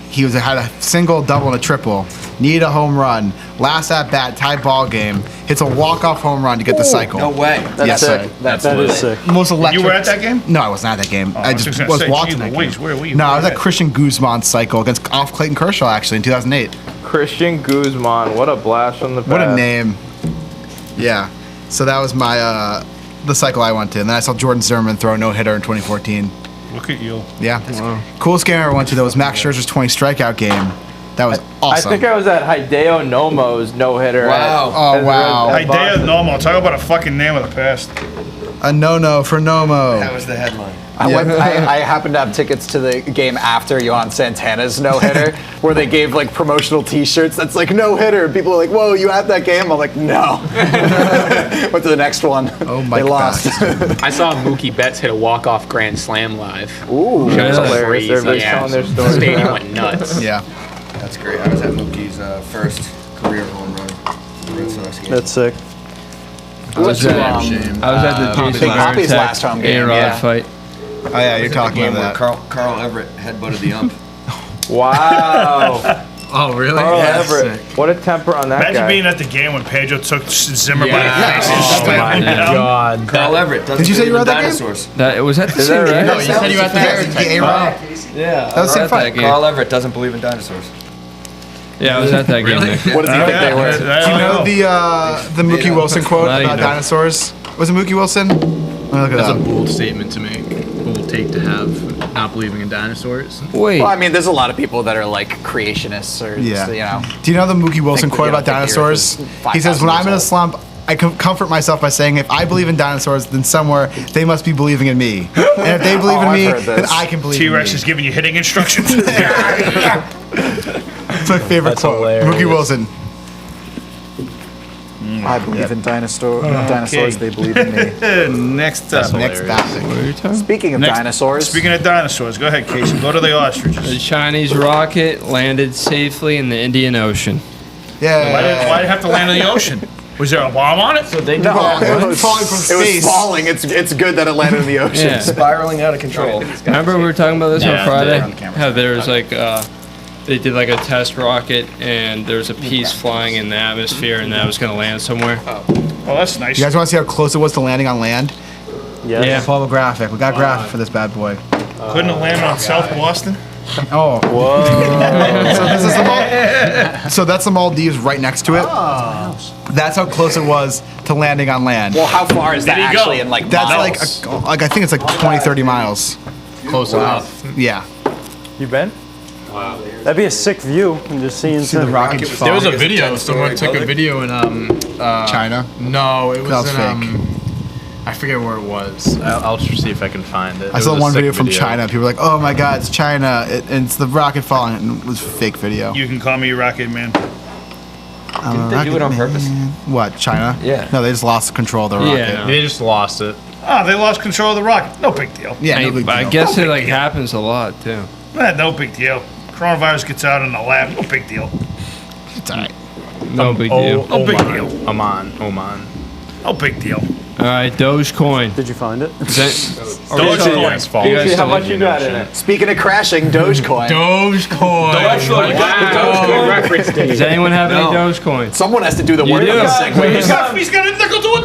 He had a single, double, and a triple. Needed a home run. Last at bat, tied ball game. Hits a walk-off home run to get the cycle.
No way.
That's
Yes,
sick.
sir.
That is sick.
Most electric.
You were at that game?
No, I wasn't at that game. I
I was
just
just gonna
was
say,
watching
gee
that
Louise,
game.
where were you?
No, I was
Where
at
at?
Christian Guzman's cycle against off Clayton Kershaw actually in 2008.
Christian Guzman, what a blast from the past.
What a name. Yeah. So that was my the cycle I went to. And then I saw Jordan Zimmerman throw a no-hitter in 2014.
Look at you.
Yeah. Coolest game I ever went to, though, was Max Scherzer's 20 strikeout game. That was awesome.
I think I was at Hideo Nomo's no-hitter.
Wow.
Oh, wow.
Idea Nomo. Talk about a fucking name of the past.
A no-no for Nomo.
That was the headline.
I happened to have tickets to the game after Johan Santana's no-hitter, where they gave like promotional T-shirts that's like no-hitter. People are like, "Whoa, you at that game?" I'm like, "No." Went to the next one.
Oh my
They lost.
I saw Mookie Betts hit a walk-off grand slam live.
Ooh,
That was
hilarious.
crazy.
Everybody's
Yeah.
telling their
The
stories
stadium
now.
went nuts.
Yeah.
That's great. I was at Mookie's first career home run. Red Sox game.
That's sick.
I was at the
Big Poppy's last home game.
A-Rod
Yeah.
fight.
Oh, yeah, you're
The
talking
game where
about that.
Carl Everett headbutted the ump.
Wow.
Oh, really?
Carl
Yeah,
Everett. What a temper on that
Imagine
guy.
being at the game when Pedro took Zimmer by the
Yeah.
face and
Oh,
slammed
my
him down.
God.
Carl Everett doesn't
Did you say you
believe
were
in
at that game?
dinosaurs.
That was at the
Is that
same
right?
No, you said you were at the
The A-Rod.
Yeah.
That was
I
so
was at
fun.
that game.
Carl Everett doesn't believe in dinosaurs.
Yeah, I was at that game. Nick.
What does he think they were?
Do you know the Mookie Wilson quote
Not
about
even.
dinosaurs? Was it Mookie Wilson? Let me look it
That's a
up.
bold statement to make. Bold take to have, not believing in dinosaurs.
Wait.
Well, I mean, there's a lot of people that are like creationists or
Yeah.
you know.
Do you know the Mookie Wilson
Think-
quote
you know,
about
think the Earth
dinosaurs?
is
He says,
5,000
when I'm in a
years
slump, I comfort myself by saying, if I believe in dinosaurs, then somewhere they must be believing in me. And if they believe in
I've
me,
heard
then
this.
I can believe in
T-Rex
me.
is giving you hitting instructions.
It's my favorite
That's
quote.
hilarious.
Mookie Wilson.
I believe in dinosaurs. They believe in me.
Next up.
Next topic.
What are you talking?
Speaking of
Next-
dinosaurs,
Speaking of dinosaurs, go ahead, Casey. Go to the
The
ostriches.
Chinese rocket landed safely in the Indian Ocean.
Yeah.
Why did it have to land in the ocean? Was there a bomb on it? So they
no,
it was falling from
it was
space.
falling. It's good that it landed in the ocean.
Yeah.
Spiraling out of control.
Remember we were talking about this
Yeah,
on Friday?
on camera.
How there was like they did like a test rocket, and there's a piece flying in the atmosphere, and that was going to land somewhere.
Oh, that's nice.
You guys want to see how close it was to landing on land?
Yeah.
Yeah.
Pull up a graphic. We got a graphic for this bad boy.
Couldn't have landed on South Boston?
Oh. Whoa. So this is so that's the Maldives right next to it.
Oh.
That's how close it was to landing on land.
Well, how far is that
There you
actually
go.
in like
That's
miles?
like I think it's like 20, 30 miles.
Close enough.
Yeah.
You been? Wow. That'd be a sick view. I'm just seeing
See the rocket fall.
There was a video. Someone took a video in
China?
No, it
That
was
was
in
fake.
I forget where it was. I'll see if I can find it.
I saw one video from China. People were like, "Oh my God, it's China! And it's the rocket falling." And it was a fake video.
You can call me Rocket Man.
Didn't they do it on purpose?
What, China?
Yeah.
No, they just lost control of the rocket.
Yeah, no.
They just lost it.
Oh, they lost control of the rocket. No big deal.
Yeah, no big
I
deal.
guess it like happens a lot too.
No big deal. Coronavirus gets out in the lab. No big deal.
It's alright.
No big deal.
No big deal.
Oman.
No big deal.
All right, Dogecoin.
Did you find it?
Dogecoin.
How much you got in it?
Speaking of crashing, Dogecoin.
Dogecoin.
Does anyone have any Dogecoin?
Someone has to do the work
do.
on this segment.
He's got a nickel to $1.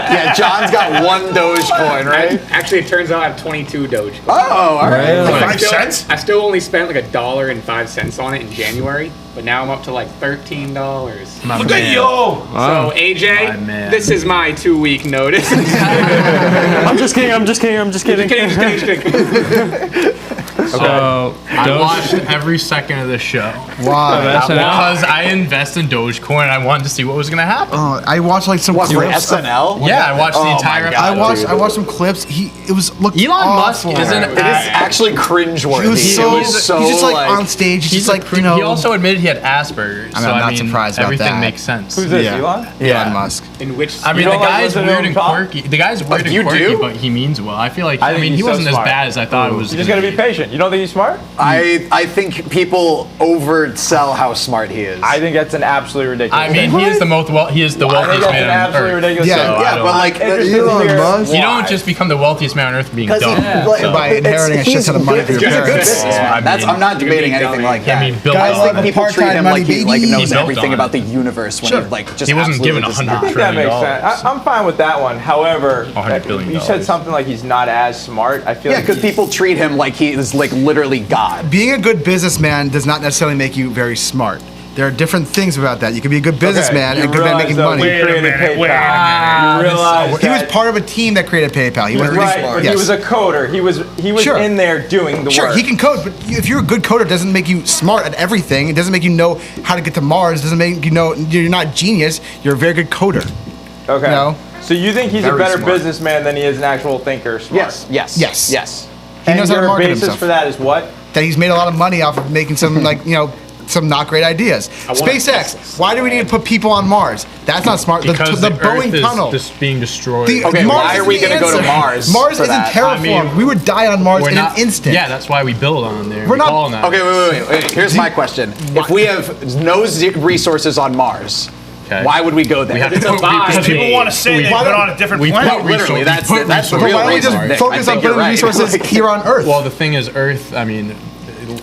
Yeah, John's got one Dogecoin, right?
Actually, it turns out I have 22 Dogecoin.
Oh, all right.
Really?
5 cents?
I still only spent like $1.05 on it in January, but now I'm up to like $13.
Look at you.
So AJ,
My man.
this is my 2-week notice.
I'm just kidding.
Just kidding.
So
I watched every second of the show.
Why?
Because I invest in Dogecoin and I wanted to see what was going to happen.
I watched like some
What, for
clips.
SNL?
Yeah, I watched the
Oh my
entire
God.
I watched some clips. It was looked
Elon Musk
awful.
isn't
It is actually cringeworthy.
He was so,
It was
he's just like on stage. He's just like, you know.
He also admitted he had Asperger's.
I mean, I'm not surprised about
everything
that.
makes sense.
Who's this,
Yeah.
Elon?
Elon Musk.
In which
I mean,
You
the
don't like
guy's
listening to
weird
him
and
talk?
quirky. The guy's weird and
you
quirky,
do?
but he means well. I feel like,
I
I
think
mean,
he's
he
so
wasn't as
smart.
bad as I thought it was.
You just gotta be patient. You don't think he's smart?
I think people oversell how smart he is.
I think that's an absolutely ridiculous.
I mean, he is the wealthiest
I think that's
man
an
on
absolutely
earth.
ridiculous.
Yeah,
thing.
yeah,
I don't-
but like
Interested to
Elon
hear
Musk?
You
why.
don't just become the wealthiest man on earth being dumb. So,
By inheriting a shit ton of money from your
He's a good
parents.
businessman.
I mean,
I'm not debating anything like that.
I mean, Bill
Guys
I
Gates.
think people treat
apartheid
him
money,
like he like
baby.
knows
He built
everything
on
about
it.
the universe when
Sure.
he like just
He wasn't given
absolutely does
$100
not.
I think that makes
$100
sense. I'm fine with that one. However,
$100 billion.
you said something like he's not as smart. I feel
Yeah,
like
because people treat him like he is like literally God.
Being a good businessman does not necessarily make you very smart. There are different things about that. You can be a good businessman and a good man making money.
Wait a minute, wait a minute.
You realize
He was part of a team that created PayPal. He wasn't
right, but he
yes.
was a coder. He was
Sure.
in there doing the
Sure,
work.
he can code, but if you're a good coder, it doesn't make you smart at everything. It doesn't make you know how to get to Mars. It doesn't make you know you're not a genius. You're a very good coder.
Okay.
No.
So you think he's a
Very
better
smart.
businessman than he is an actual thinker? Smart.
Yes, yes,
Yes.
yes.
He
And
knows how to
your
market
basis
himself.
for that is what?
That he's made a lot of money off of making some some not great ideas. SpaceX. Why do we need to put people on Mars? That's not smart.
Because
The
the
Boeing
Earth is
tunnel.
just being destroyed.
Okay,
Mars
why are
is
we
the
gonna go to
answer.
Mars
Mars
for
isn't
that?
terraformed.
I mean,
we would die on Mars
We're
in
not,
an instant.
Yeah, that's why we build on there.
We're
We
not-
call on that.
Okay, wait. Here's my question. If we have no resources on Mars,
Okay.
why would we go there?
We have to
It's a
put
vibe.
because
People want to say they've been on a different
we
planet.
put
Literally,
resources-
that's
we put
the
resources
real
Why don't we
reason.
just
Nick.
focus
I
on
think you're
putting
right.
resources here on Earth?
Well, the thing is, Earth. I mean,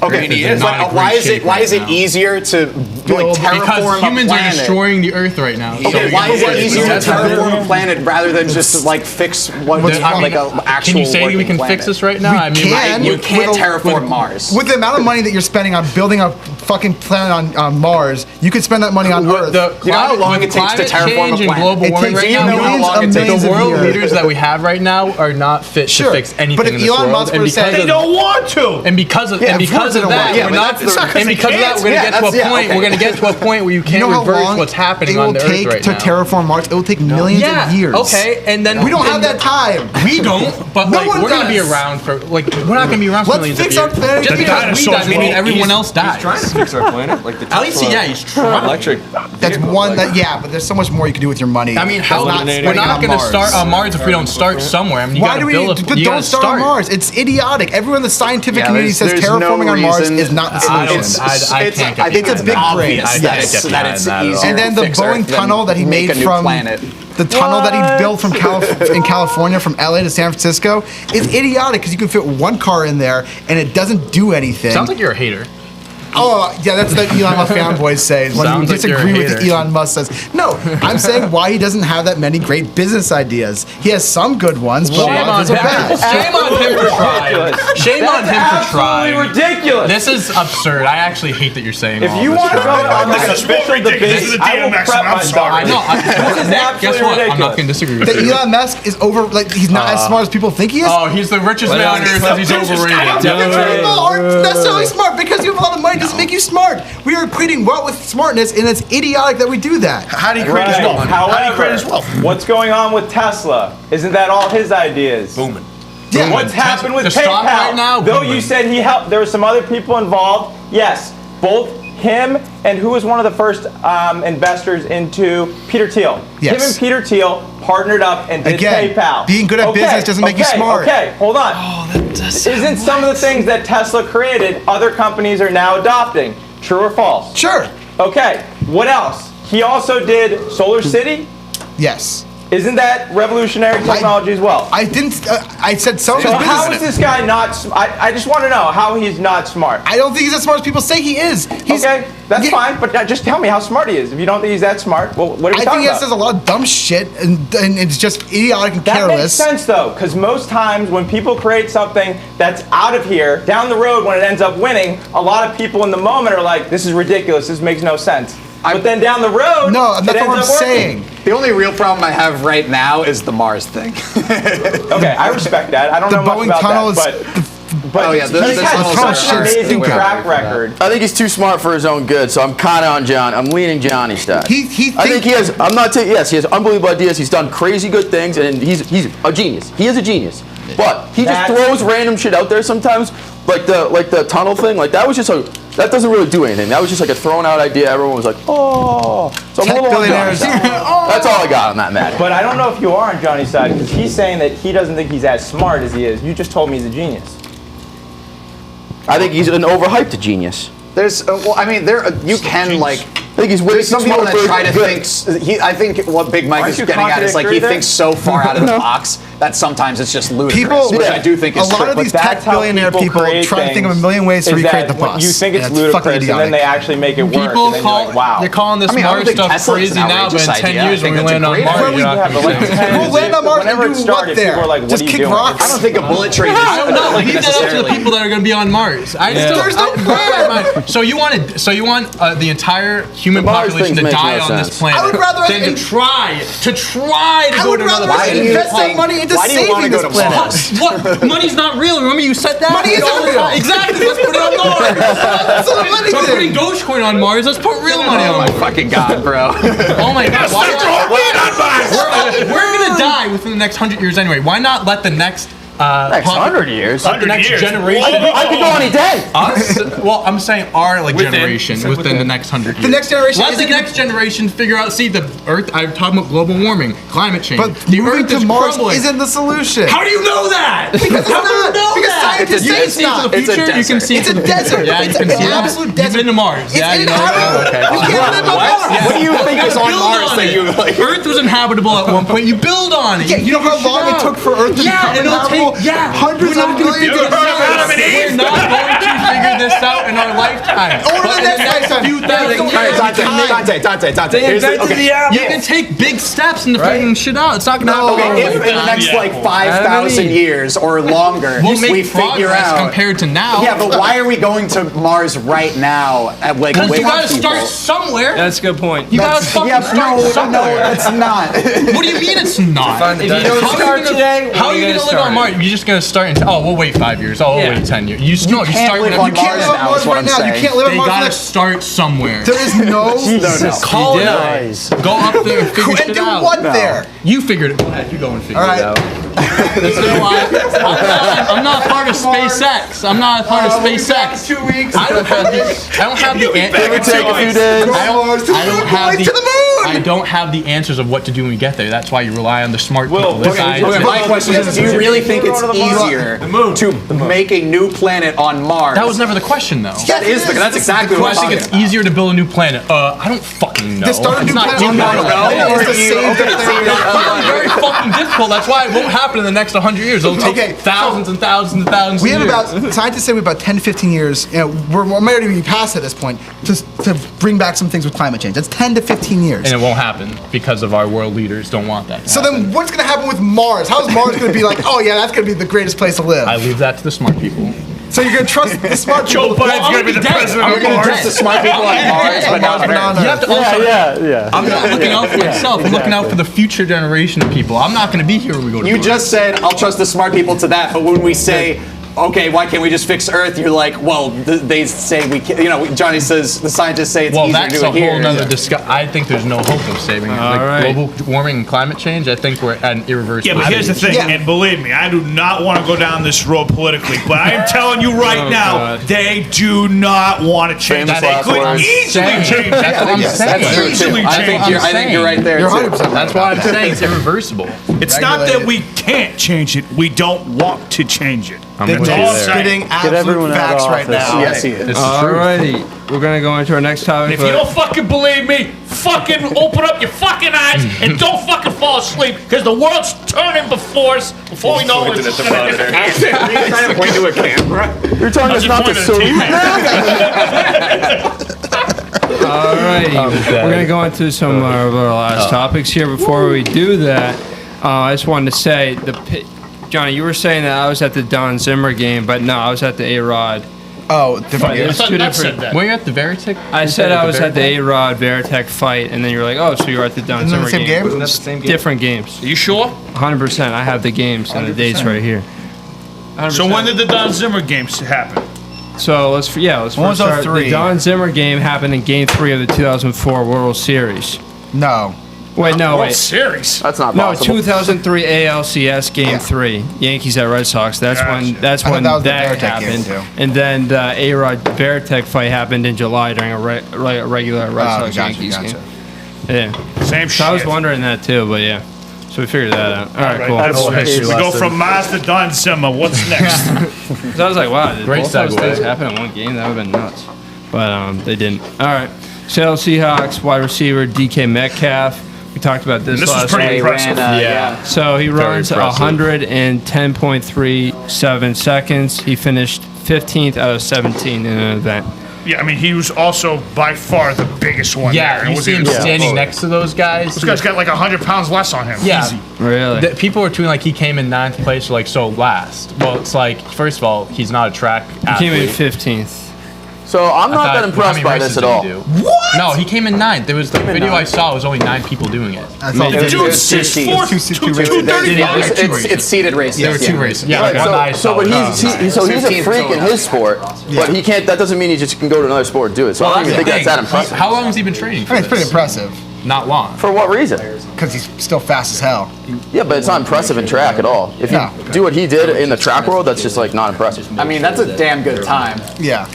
Okay,
Earth is not
but
in
why
great
is it
shape right now.
easier to like
Because
terraform a
humans are
planet?
destroying the Earth right now.
Okay, why is it easier to terraform a planet rather than just like fix one
I mean,
like a actual
can you say we
working
can
planet?
fix this right now?
We
I mean,
can.
You can't
With a-
terraform Mars.
With the amount of money that you're spending on building a fucking planet on Mars, you could spend that money on Earth.
You know how long it takes to terraform a
change and
planet?
global
It
warming
takes
right
you
now.
know how long it takes
The
to
world
be here.
leaders that we have right now are not fit
Sure,
to fix anything
but if
in this
Elon
world.
Musk
And
would've said,
because
They
of
don't want to.
and because of
Yeah,
and
of
because
course they
of
don't
that,
want- yeah,
we're
but
not.
that's- it's not 'cause
And
they
because of that,
can't.
we're gonna
Yeah,
get to a
that's- yeah,
point.
okay.
We're gonna get to a point where you
You
can't
know how
reverse
long
what's happening
it
on
will
the Earth
take
right
to
now.
terraform Mars? It will take millions
Yeah.
of years.
Okay, and then
We don't have
and
that time.
We don't, but
No
like
one
we're gonna be
does.
around for like we're not gonna be around for
Let's
millions
fix
of
our
years.
planet.
Just
The
because we
dinosaurs
die, doesn't mean
will.
everyone else dies.
fix our planet? Like the
At least,
Tesla
yeah, he's trying.
electric.
That's
vehicle,
one
like-
that, yeah, but there's so much more you can do with your money.
I mean, how
That's
we're
spending
not
on
going to
Mars.
start on Mars if we don't start somewhere. I mean, you
Why
gotta
do we?
build
But don't start on Mars. It's idiotic. Everyone in the scientific community says
there's
terraforming
no
on Mars
reason-
is not the solution.
I can't get
I think it's
behind that.
obvious
I
that
can't
it's,
get
that it's
behind that at
easier
all.
And then
to
the
fix
Boeing
Earth than
tunnel that he
make
made
a new
from
planet.
the tunnel that he built from in California from LA to San Francisco is idiotic because you can fit one car in there and it doesn't do anything.
Sounds like you're a hater.
Oh, yeah, that's what Elon Musk fanboys say. When
Sounds
you
like you're a
disagree with
hater.
Elon Musk says, no, I'm saying why he doesn't have that many great business ideas. He has some good ones, but a
Shame
lot
on
of them are
him.
bad.
Shame on him for trying. Shame on him for trying.
Absolutely ridiculous.
This is absurd. I actually hate that you're saying
If
all
you
this
want to go
crap.
on
This
this
is more
official
ridiculous.
debate,
This is a
I will
DMX,
prep
I'm
my
sorry.
I know.
This is
Guess what? I'm not going to disagree with
That
you.
Elon Musk is over, like, he's not as smart as people think he is.
Oh, he's the richest man on earth because he's overrated.
People aren't necessarily smart because you have a lot of money doesn't make you smart. We are equating wealth with smartness, and it's idiotic that we do that.
How do you create his wealth? How do you create his wealth?
What's going on with Tesla? Isn't that all his ideas?
Booming.
Yeah.
What's happened with
The
PayPal?
stock right now,
Though
booming.
you said he helped, there were some other people involved. Yes, both him and who was one of the first investors into Peter Thiel.
Yes.
Him and Peter Thiel partnered up and did
Again,
PayPal.
being good at business doesn't make you smart.
Okay, hold on. Isn't some of the things that Tesla created other companies are now adopting? True or false?
Sure.
Okay, what else? He also did Solar City.
Yes.
Isn't that revolutionary technology as well?
I didn't. I said some of
So
his
how
business.
is this guy not? I just want to know how he's not smart.
I don't think he's as smart as people say he is. He's,
Okay, that's
yeah,
fine, but just tell me how smart he is. If you don't think he's that smart, well, what are we
I
talking
think he
about?
says a lot of dumb shit, and it's just idiotic and
That makes
careless.
sense though, because most times when people create something that's out of here, down the road when it ends up winning, a lot of people in the moment are like, "This is ridiculous. This makes no sense." But then down the road,
No,
it
that's
ends
what I'm
up working.
saying.
The only real problem I have right now is the Mars thing.
Okay, I respect that. I don't
The
know much
Boeing
about
tunnel
that,
is.
but
Oh, yeah,
he's
the
had
tunnel
such an
shit's
amazing
stupid.
track record.
I think he's too smart for his own good, so I'm kind of on John. I'm leaning Johnny's side.
He
I think he has. I'm not taking. Yes, he has unbelievable ideas. He's done crazy good things, and he's a genius. He is a genius. But he just throws random shit out there sometimes, like the tunnel thing. Like that was just that doesn't really do anything. That was just like a thrown out idea. Everyone was like, oh. So I'm a little on Johnny's side. That's all I got on that matter.
But I don't know if you are on Johnny's side because he's saying that he doesn't think he's as smart as he is. You just told me he's a genius.
I think he's an overhyped genius.
There's, well, I mean, you can like.
I think he's way
There's
too
some people
smart
that
for
try to
good.
think. I think what Big Mike
Aren't
is
you
getting at is like he
contradictory
thinks so far out of the box that sometimes it's just ludicrous,
People,
which I do think is
a lot
true.
of these
But
tech
that's how
billionaire people
create
try to think of a
things,
million ways to
is
recreate
that
the bus.
You think it's
And fucking
ludicrous, and then
idiotic.
they actually make it work.
People
and then
call
you're like, wow.
they're calling this
I mean, I don't
Mars
think
stuff
Tesla's
crazy
an
now, but in
outrageous
10
idea. I
years when
think
we
that's a
land on
great
Mars,
idea.
you're not
Yeah, but
gonna
like
be
10
We'll land on Mars and
whenever
do
it started,
what there?
people were like, what
Just
are you
kick
doing?
rocks?
I don't think a bullet train is
I don't know.
like
Leave that up to the
necessarily.
people that are going to be on Mars. I just don't.
There's no plan.
So you want the entire human
The Mars
population to
things make
die
no
on this
sense.
planet?
I would rather
than to try to
I
go
would
to
rather
another
Why do
planet.
you
invest that
think-
money into
why do you wanna
saving
go
this
to
planet.
Mars?
What? Money's not real. Remember you said that?
Money isn't
All the
real.
time. Exactly. Let's put it on Mars.
That's not
We're putting
anything.
Dogecoin on Mars. Let's put real money on Mars.
Fucking God, bro.
Oh my God. We're gonna die within the next 100 years anyway. Why not let the next
Next 100 years.
the next
100 years.
generation?
I could go any day.
Us? Well, I'm saying our generation
Said
within the
within.
next 100 years.
The next generation
Let the
isn't gonna-
next generation figure out. See, the Earth. I'm talking about global warming, climate change.
But
the
moving
Earth
to
is
Mars
crumbling.
isn't the solution.
How do you know that?
Because it's
How do you
not.
know
Because
that?
scientists
You
say
can
it's
see into
not.
the
It's a
future. You can
desert.
see.
It's a
into the-
desert.
Yeah, you
It's
can
an
see that.
absolute
You've
desert.
been to Mars.
It's
Yeah, you know.
inhabitable.
Okay.
You can't live on Mars.
What do you think is on
Build
Mars
on
that
it.
you like?
Earth was inhabitable at one point. You build on it.
Yeah, you know how long it took for Earth to become inhabitable? Hundreds of millions
You ever
of
heard of Adam and
years.
Eve?
We're not going to figure this out in our lifetime.
Or
But
the
in
next
next
lifetime.
few thousand
All right,
years,
Dante. Here's the- okay.
you can take big steps into figuring shit out. It's not going to happen.
Okay, if in the next like 5,000 years or longer,
We'll make
we figure
progress
out.
compared to now.
Yeah, but why are we going to Mars right now? At like
Because
with
you gotta
people?
start somewhere.
That's a good point.
You gotta fucking
Yeah,
start
no,
somewhere.
that's not.
What do you mean it's not?
If you don't
How are
start
you gonna-
today,
how are
when
you
are
gonna
you
live
start?
on Mars? You're just gonna start in. Oh, we'll wait 5 years. Oh, we'll
Yeah.
wait 10 years. You
can't
start
live
whenever
on
you
Can't
Mars
live on
now,
Mars
is what
right
I'm
now. You
saying.
can't live on
They
Mars.
gotta start somewhere.
There is no.
Call it out. Go up there and figure
And
shit
do
out.
what there?
You figured it. Go ahead. You go and figure
All right.
it out. I'm not part of SpaceX. I'm not a part of SpaceX.
2 weeks.
I don't have the answers.
Take a few days.
I don't have the answers of what to do when we get there. That's why you rely on the smart people.
Okay, my question is, do you really think it's easier to make a new planet on Mars?
That was never the question, though.
That's exactly what
I think it's easier to build a new planet. I don't fucking know.
To start a new planet on Mars.
It's very fucking difficult. That's why it won't happen in the next 100 years. It'll take thousands and thousands and thousands
We
of
have
years.
about, scientists say we have about 10 to 15 years, we might already be past at this point, to bring back some things with climate change. That's 10 to 15 years.
And it won't happen because of our world leaders don't want that to
So
happen.
then what's going to happen with Mars? How is Mars going to be like, oh yeah, that's going to be the greatest place to live?
I leave that to the smart people.
So you're going to trust the smart people?
Joe Biden's going to be the president of
You're going to
Mars.
trust the smart people on Mars, but not on Earth.
You have to also,
Yeah.
I'm not looking out for myself. I'm looking out for the future generation of people. I'm not going to be here when we go to
You
Mars.
just said, I'll trust the smart people to that, but when we say, okay, why can't we just fix Earth? You're like, well, they say we can't. Johnny says, the scientists say it's
Well,
easier to
that's
do
a
it here.
whole nother discussion. I think there's no hope of saving it. Like
right.
global warming and climate change, I think we're at an irreversible
Yeah, but here's the
stage.
thing, and believe me, I do not want to go down this road politically, but I am telling you right now,
God.
they do not want to change
Famous
it. They
last
could
words.
easily change
That's what I'm
it.
saying.
That's true, too.
Easily
I think
change
you're right there,
You're
too.
100%
That's why I'm saying it's irreversible.
It's not that we can't change it, we don't want to change it.
I'm
That's
with
all
you
I'm
there.
saying.
Spitting absolute
everyone out of
facts right
office.
now.
Yes, he is.
It's
Alrighty, we're gonna go into our next topic.
If you don't fucking believe me, fucking open up your fucking eyes and don't fucking fall asleep, because the world's turning before us. Before we know it, it's gonna
trying to point to a camera.
You're telling us not to salute
Alrighty, we're gonna go into some of our last topics here. Before we do that, I just wanted to say Johnny, you were saying that I was at the Don Zimmer game, but no, I was at the A-Rod.
Oh, different
Fight.
years.
It's two different.
Were you at the Veritek?
I said I was at the A-Rod Veritek fight, and then you were like, oh, so you were at the Don
Isn't that
Zimmer
the same game?
Wasn't that the same game? Different games.
Are you sure?
100%. I have the games and the dates right here. 100%.
So when did the Don Zimmer games happen?
So let's
When was
first start.
03?
The Don Zimmer game happened in Game 3 of the 2004 World Series.
No.
Wait, no,
World
wait.
Series.
That's not
No,
possible.
2003 ALCS Game 3, Yankees at Red Sox. That's when
Gotcha.
that's
I thought
when
that was the
that
Veritek game,
happened.
too.
And then the A-Rod Veritek fight happened in July during a regular Red Sox Yankees game. Yeah.
Same
So I was
shit.
wondering that too, but yeah. So we figured that out. All right, cool.
That's
We
history
go
lesson.
from Mars to Don Zimmer. What's next?
So I was like, wow, did
Great
both those
segue.
things happen in one game? That would have been nuts. But they didn't. All right. Seattle Seahawks wide receiver DK Metcalf. We talked about this
This was
last
pretty
week.
impressive.
Yeah.
So he runs
impressive.
110.37 seconds. He finished 15th out of 17 in an event.
Yeah, I mean, he was also by far the biggest one there.
Yeah,
It
you
was
see him
even-
standing next to those guys.
This guy's got like 100 pounds less on him.
Yeah.
Easy.
Really?
People were tweeting like he came in 9th place, or like so last. Well, it's like first of all, he's not a track
He
athlete.
came in 15th.
So I'm not
I
that
thought-
impressed
how
by
many
this
races
at all.
did he do? What? No, he came in 9th. There was the video I saw. It was only 9 people doing it.
That's all.
The dude's
There's
6'4",
two races.
235.
It's seated races.
There were 2 races. Yeah,
Right,
one I saw.
but he's a
15
freak in
total.
his sport, but he can't. That doesn't mean he just can go to another sport and do it. So I don't even think that's that impressive.
How long has he been training for
I mean, it's pretty
this?
impressive
Not long.
For what reason?
because he's still fast as hell.
Yeah, but it's not impressive in track at all. If you
No.
do what he did in the track world, that's just like not impressive.
I mean, that's a damn good time.
Yeah.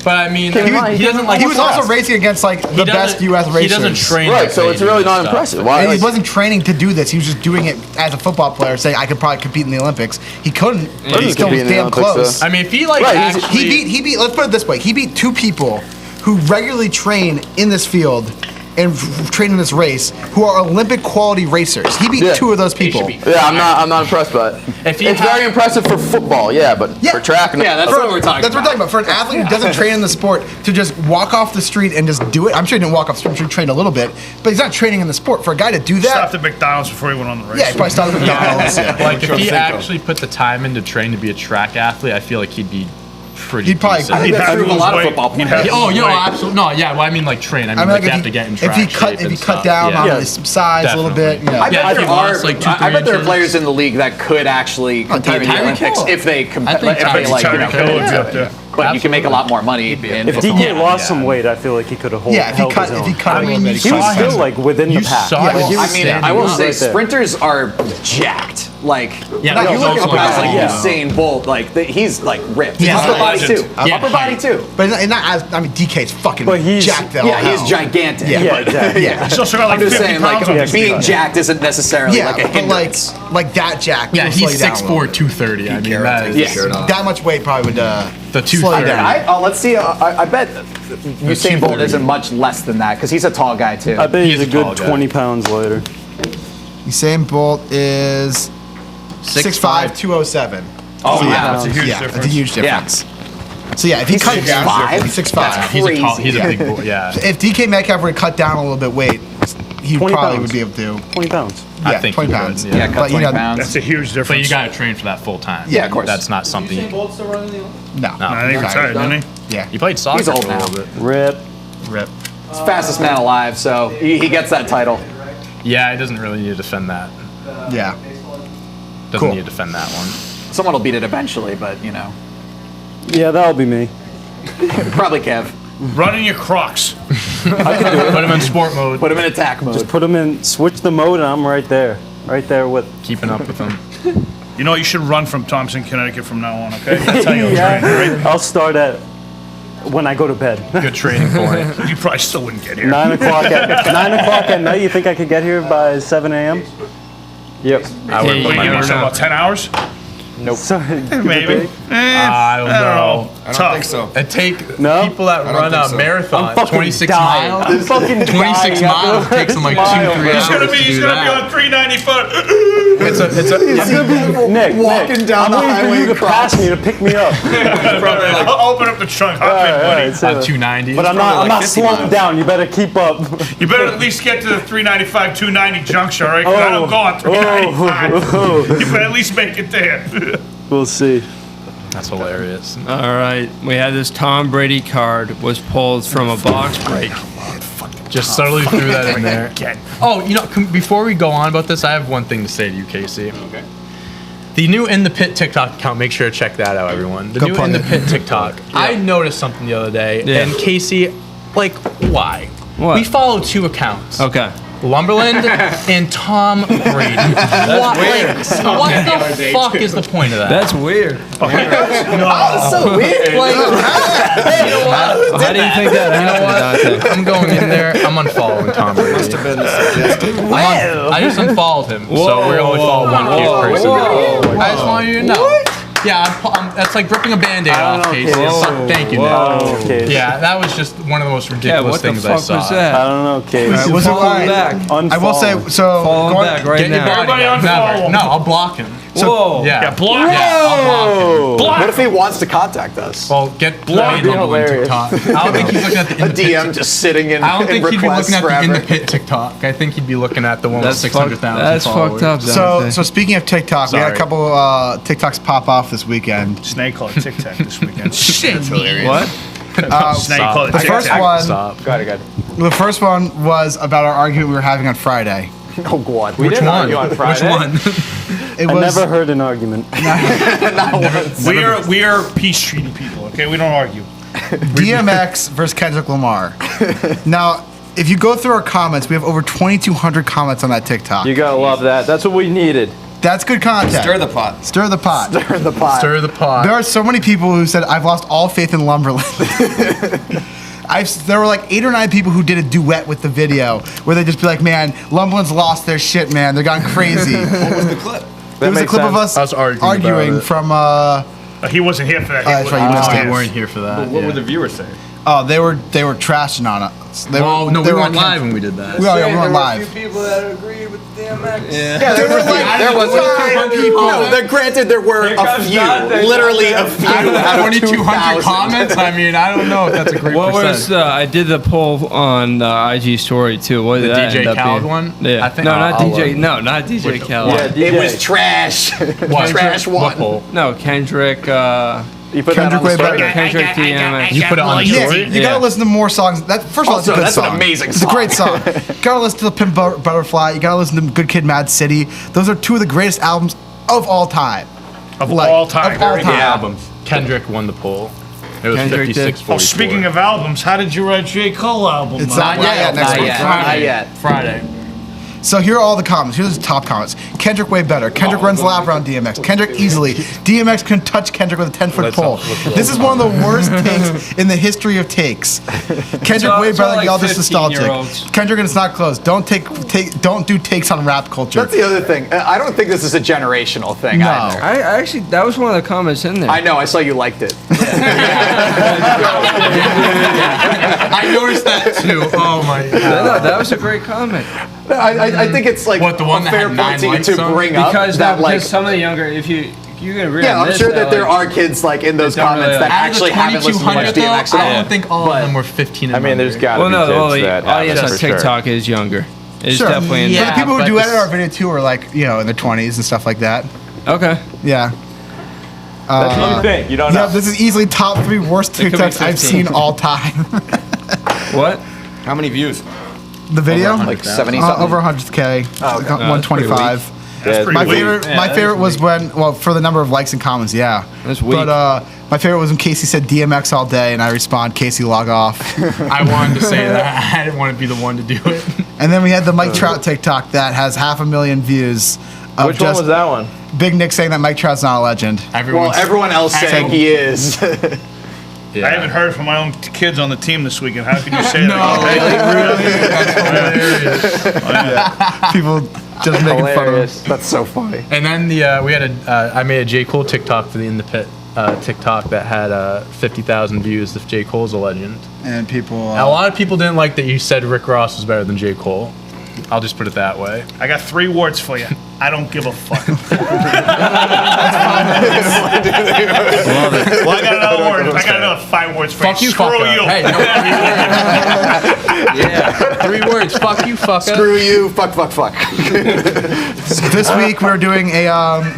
But I mean,
He was-
he doesn't like.
He was also racing against like the best U.S. racers.
He doesn't train.
Right,
like
so
they
it's
do
really
and
not
stuff.
impressive. Why?
And he
like-
wasn't training to do this. He was just doing it as a football player, saying I could probably compete in the Olympics. He couldn't. But
He
he still
could be
was
in the
damn
Olympics,
close.
though.
I mean, if he like
Right, he's-
actually,
He beat. Let's put it this way. He beat 2 people who regularly train in this field and train in this race who are Olympic quality racers. He beat
Yeah.
2 of those people.
Yeah, I'm not impressed by it.
If he
It's
had-
very impressive for football, yeah, but
Yeah.
for track, no.
Yeah, that's what we're talking
That's what we're
about.
talking about. For an athlete who doesn't train in the sport to just walk off the street and just do it. I'm sure he didn't walk off the street. I'm sure he trained a little bit, but he's not training in the sport. For a guy to do that,
Stopped at McDonald's before he went on the race.
yeah, he probably started with McDonald's. Yeah.
like, if he actually put the time in to train to be a track athlete, I feel like he'd be pretty.
He'd probably-
decent.
I think
He'd have
true
to
of a
lose
lot of
weight.
football
He'd
players.
have to
Oh,
lose
yo,
weight.
absolutely. No, yeah. Well, I mean, like train. I mean,
I mean,
like,
like
they have to get in track
if he
shape
cut
and
cut
stuff.
down
Yeah.
on his size a little bit, you know.
I bet
Yeah, if
there
he
are.
lost, like, 2-3
I bet there are
inches.
players in the league that could actually compete in the
Tyreek
Olympics
Hill.
if they
I
compete.
think
If they like, you
Tyreek
know,
Hill would be up there.
but you can make a lot more money. In
If
football.
DK lost some weight, I feel like he could have held
Yeah, if he
held
cut
his
if he
own.
cut a little bit,
He was still like within the pack.
saw
Yeah,
him
well,
I mean, I will say
standing up.
sprinters are jacked. like,
Yeah,
no,
that
you
was
look at
also
guys like
yeah.
Usain Bolt, like he's like ripped.
Yeah,
upper
he's a
body
legend.
too.
Yeah,
Upper body too.
But not as, I mean, DK's fucking
But he's-
jacked the
Yeah,
hell
he's
out.
gigantic.
Yeah.
Yeah, exactly.
Yeah.
He's also got like
I'm just
50
saying,
pounds on
like
his
being
feet.
jacked isn't necessarily
Yeah,
like a
but
hindrance.
like that jack.
Yeah,
will slow
he's
you down a little
6'4",
bit.
230. I mean, that is.
Yeah.
That much weight probably would
The
slow you
230.
down.
Let's see. I bet Usain Bolt
230.
isn't much less than that because he's a tall guy too.
I bet he's
He's
a
a tall
good
guy.
20 pounds lighter.
Usain Bolt is 6'5", 207.
Oh,
So,
yeah, that's a huge
That's a
difference.
huge difference. So yeah, if he cut down,
6'5"?
he's 6'5".
He's a tall. He's a
Crazy.
big boy. Yeah.
If DK Metcalf were to cut down a little bit weight, he
20
probably
pounds.
would be able to.
20 pounds.
I
Yeah,
think
20
he would,
pounds.
yeah.
Yeah, cut
But, you
20
know,
pounds.
That's a huge
But
difference.
you got to train for that full time.
Yeah, of course.
That's not something.
No,
I think retired, didn't he?
Yeah,
He played soccer
He's old
for a
now.
little bit.
Rip.
rip.
He's the fastest man alive, so he gets that title.
Yeah, he doesn't really need to defend that.
Yeah.
Doesn't
Cool.
need to defend that one.
Someone will beat it eventually, but you know,
Yeah, that'll be me.
probably Kev.
Run in your Crocs.
Put him in sport mode.
Put him in attack mode.
Just put him in, switch the mode, and I'm right there. Right there with.
Keeping up with him.
You know, you should run from Thompson, Connecticut from now on, okay? That's how you'll train, right?
I'll start at when I go to bed.
Good training point.
You probably still wouldn't get here.
9 o'clock at night. You think I could get here by 7 a.m.? Yep.
I would
Wait,
put
you
my
must have
money.
about 10 hours?
Sorry.
Maybe.
I don't know.
I don't
Tough.
think so.
And take
No?
people that
don't
run
think
a
so.
marathon,
fucking
26
dying.
miles.
I'm fucking
26
dying.
miles takes them like 2-3 hours.
He's
to
gonna
do
be
that.
on 395.
It's a
Nick,
walking down the
I'm waiting
highway
for you
in
to pass me to pick me up.
I'll open up the trunk. Hop in,
All
buddy.
right, so-
on 290.
But I'm not slowing down. You better keep up.
You better at least get to the 395, 290 junction, all right? 'Cause I don't go on 395. You better at least make it there.
We'll see.
That's hilarious.
All right, we had this Tom Brady card was pulled from a box break.
Just subtly threw that in there. Oh, you know, before we go on about this, I have one thing to say to you, Casey. Okay. The new In the Pit TikTok account, make sure to check that out, everyone. The
Go
new
plug
In the
it.
Pit TikTok. I noticed something the other day,
Yeah.
and Casey, like, why?
What?
We follow 2 accounts.
Okay.
Lumberlend and Tom Brady. What,
weird.
what the fuck is the point of that?
That's weird.
so weird.
Like, you know what?
How do you think that happened, Dante?
I'm going in there. I'm unfollowing Tom Brady.
Must have been suggested.
I just unfollowed him, so we're only follow one person. I just want you to know. Yeah, that's like ripping a Band-Aid off,
know,
Casey.
Casey.
Thank you,
Whoa,
Nick.
Casey.
Yeah, that was just one of the most
Yeah,
ridiculous
what the
things
fuck
I
was
saw.
that?
I don't know, Casey.
Was it
Fall
right?
back.
I will say, so
Fall
going-
back right
Get your
now.
body
Everybody
back.
unfollow
Never.
him.
No, I'll block him.
Whoa.
Yeah.
Yeah, block.
Yeah, I'll block him.
What if he wants to contact us?
Well, get blocked
be
on
hilarious.
TikTok. I don't think he's looking at the
A
In the Pit
DM just sitting in.
I don't think
in
he'd be
requests
looking at the In the
forever.
Pit TikTok. I think he'd be looking at the one with
That's
600,000
That's
followers.
fucked up,
So,
Dante.
so speaking of TikTok, we had a
Sorry.
couple TikToks pop off this weekend.
Snake called Tic Tac this weekend.
Shit.
What?
Snake called it
The
Tic
first
Tac.
one,
Stop.
Got it.
the first one was about our argument we were having on Friday.
Oh God.
We didn't argue on
Which
Friday.
one?
It
I
was
never heard an argument.
We are peace treaty people, okay? We don't argue.
DMX versus Kendrick Lamar. Now, if you go through our comments, we have over 2,200 comments on that TikTok.
You gotta love that. That's what we needed.
That's good content.
Stir the pot.
Stir the pot.
Turn the pot.
Stir the pot.
There are so many people who said, I've lost all faith in Lumberland. There were like 8 or 9 people who did a duet with the video where they just be like, man, Lumberland's lost their shit, man. They're gone crazy.
What was the clip?
There was a
makes
clip of
sense.
us
Us arguing about it.
from,
He wasn't here for that. He
that's
wasn't
right, you missed
here.
it.
They weren't here for that.
What
yeah.
were the viewers saying?
oh, they were trashing on us. They
Oh, no,
they
we
were
weren't
on
live when we did that.
We were live.
people that agreed with DMX.
Yeah, there was 5 people. No, granted, there were a few. Literally a few. Out of
2,200
2,000.
comments? I mean, I don't know if that's a great
What
percent.
was I did the poll on the IG story too. What did
The
that
DJ
end up
Khaled
being?
one?
Yeah.
I think-
no, not
I'll
DJ. No, not DJ Khaled.
Yeah, DJ.
It was trash.
What?
Trash
What
one.
poll?
No, Kendrick.
You put that on
Kendrick
the
way
story.
better.
Kendrick DMX.
You put it on the
Yeah,
story?
you gotta listen to more songs. That first of all, it's a
Also,
good
that's an
song.
amazing
It's a
song.
great song. You gotta listen to the Pimp Butterfly. You gotta listen to Good Kid, Mad City. Those are 2 of the greatest albums of all time.
Of all time.
Of all
Very
time.
good albums.
Kendrick won the poll. It was
Kendrick did.
56-44.
Oh, speaking of albums, how did you write J. Cole album?
It's not
Not yet.
next
Not
week.
yet.
Not yet.
Friday.
So here are all the comments. Here's the top comments. Kendrick way better. Kendrick runs the lap around DMX. Kendrick easily. DMX can touch Kendrick with a 10-foot pole. This is one of the worst takes in the history of takes. Kendrick way better. Like, y'all just nostalgic. Kendrick and it's not close. Don't do takes on rap culture.
That's the other thing. I don't think this is a generational thing either.
I actually, that was one of the comments in there.
I know. I saw you liked it.
I noticed that too. Oh my god.
No, that was a great comment.
I think it's like
What, the one
a
that
fair
had
point
9
to,
likes
to
on?
bring up
Because
that like.
some of the younger, if you're gonna read
Yeah, I'm sure that there are kids like in those
Don't
comments
really
that
like-
actually haven't listened to much
2200 though,
DMX at all.
I don't think all of them were 15 and
I mean, there's
under.
got to
Well,
be
no,
kids
the
that
audience
have
on
it for sure.
TikTok is younger. It's
Sure.
definitely in
But
there.
the people who
but
do
this-
edit our video too are like, you know, in their 20s and stuff like that.
Okay.
Yeah.
That's what you think. You don't know.
Yeah, this is easily top 3 worst
could be
TikToks I've
15.
seen all time.
What?
How many views?
The video?
Like 70 something.
Over 100K.
Oh, okay.
125.
That's pretty
My
weak.
favorite,
Yeah,
my
that
favorite
is
was when, well, for the number of likes and comments, yeah.
That's weak.
But my favorite was when Casey said DMX all day, and I respond, Casey, log off.
I wanted to say that. I didn't want to be the one to do it.
And then we had the Mike Trout TikTok that has 500,000 views. Of
Which one was that one?
Big Nick saying that Mike Trout's not a legend.
Well, everyone else saying he is.
Yeah.
I haven't heard from my own kids on the team this weekend. How can you say
No,
that?
that's hilarious.
People just making fun of
Hilarious. That's so funny.
And then we had I made a J. Cole TikTok for the In the Pit TikTok that had 50,000 views. If J. Cole's a legend.
And people.
A lot of people didn't like that you said Rick Ross was better than J. Cole. I'll just put it that way.
I got 3 words for you. I don't give a fuck. Well, I got another word. I got another 5 words for
Fuck you,
Screw
fucker.
you.
Hey, no, 3 words. Yeah, 3 words. Fuck you, fucker.
Screw you. Fuck, fuck, fuck.
This week we're doing a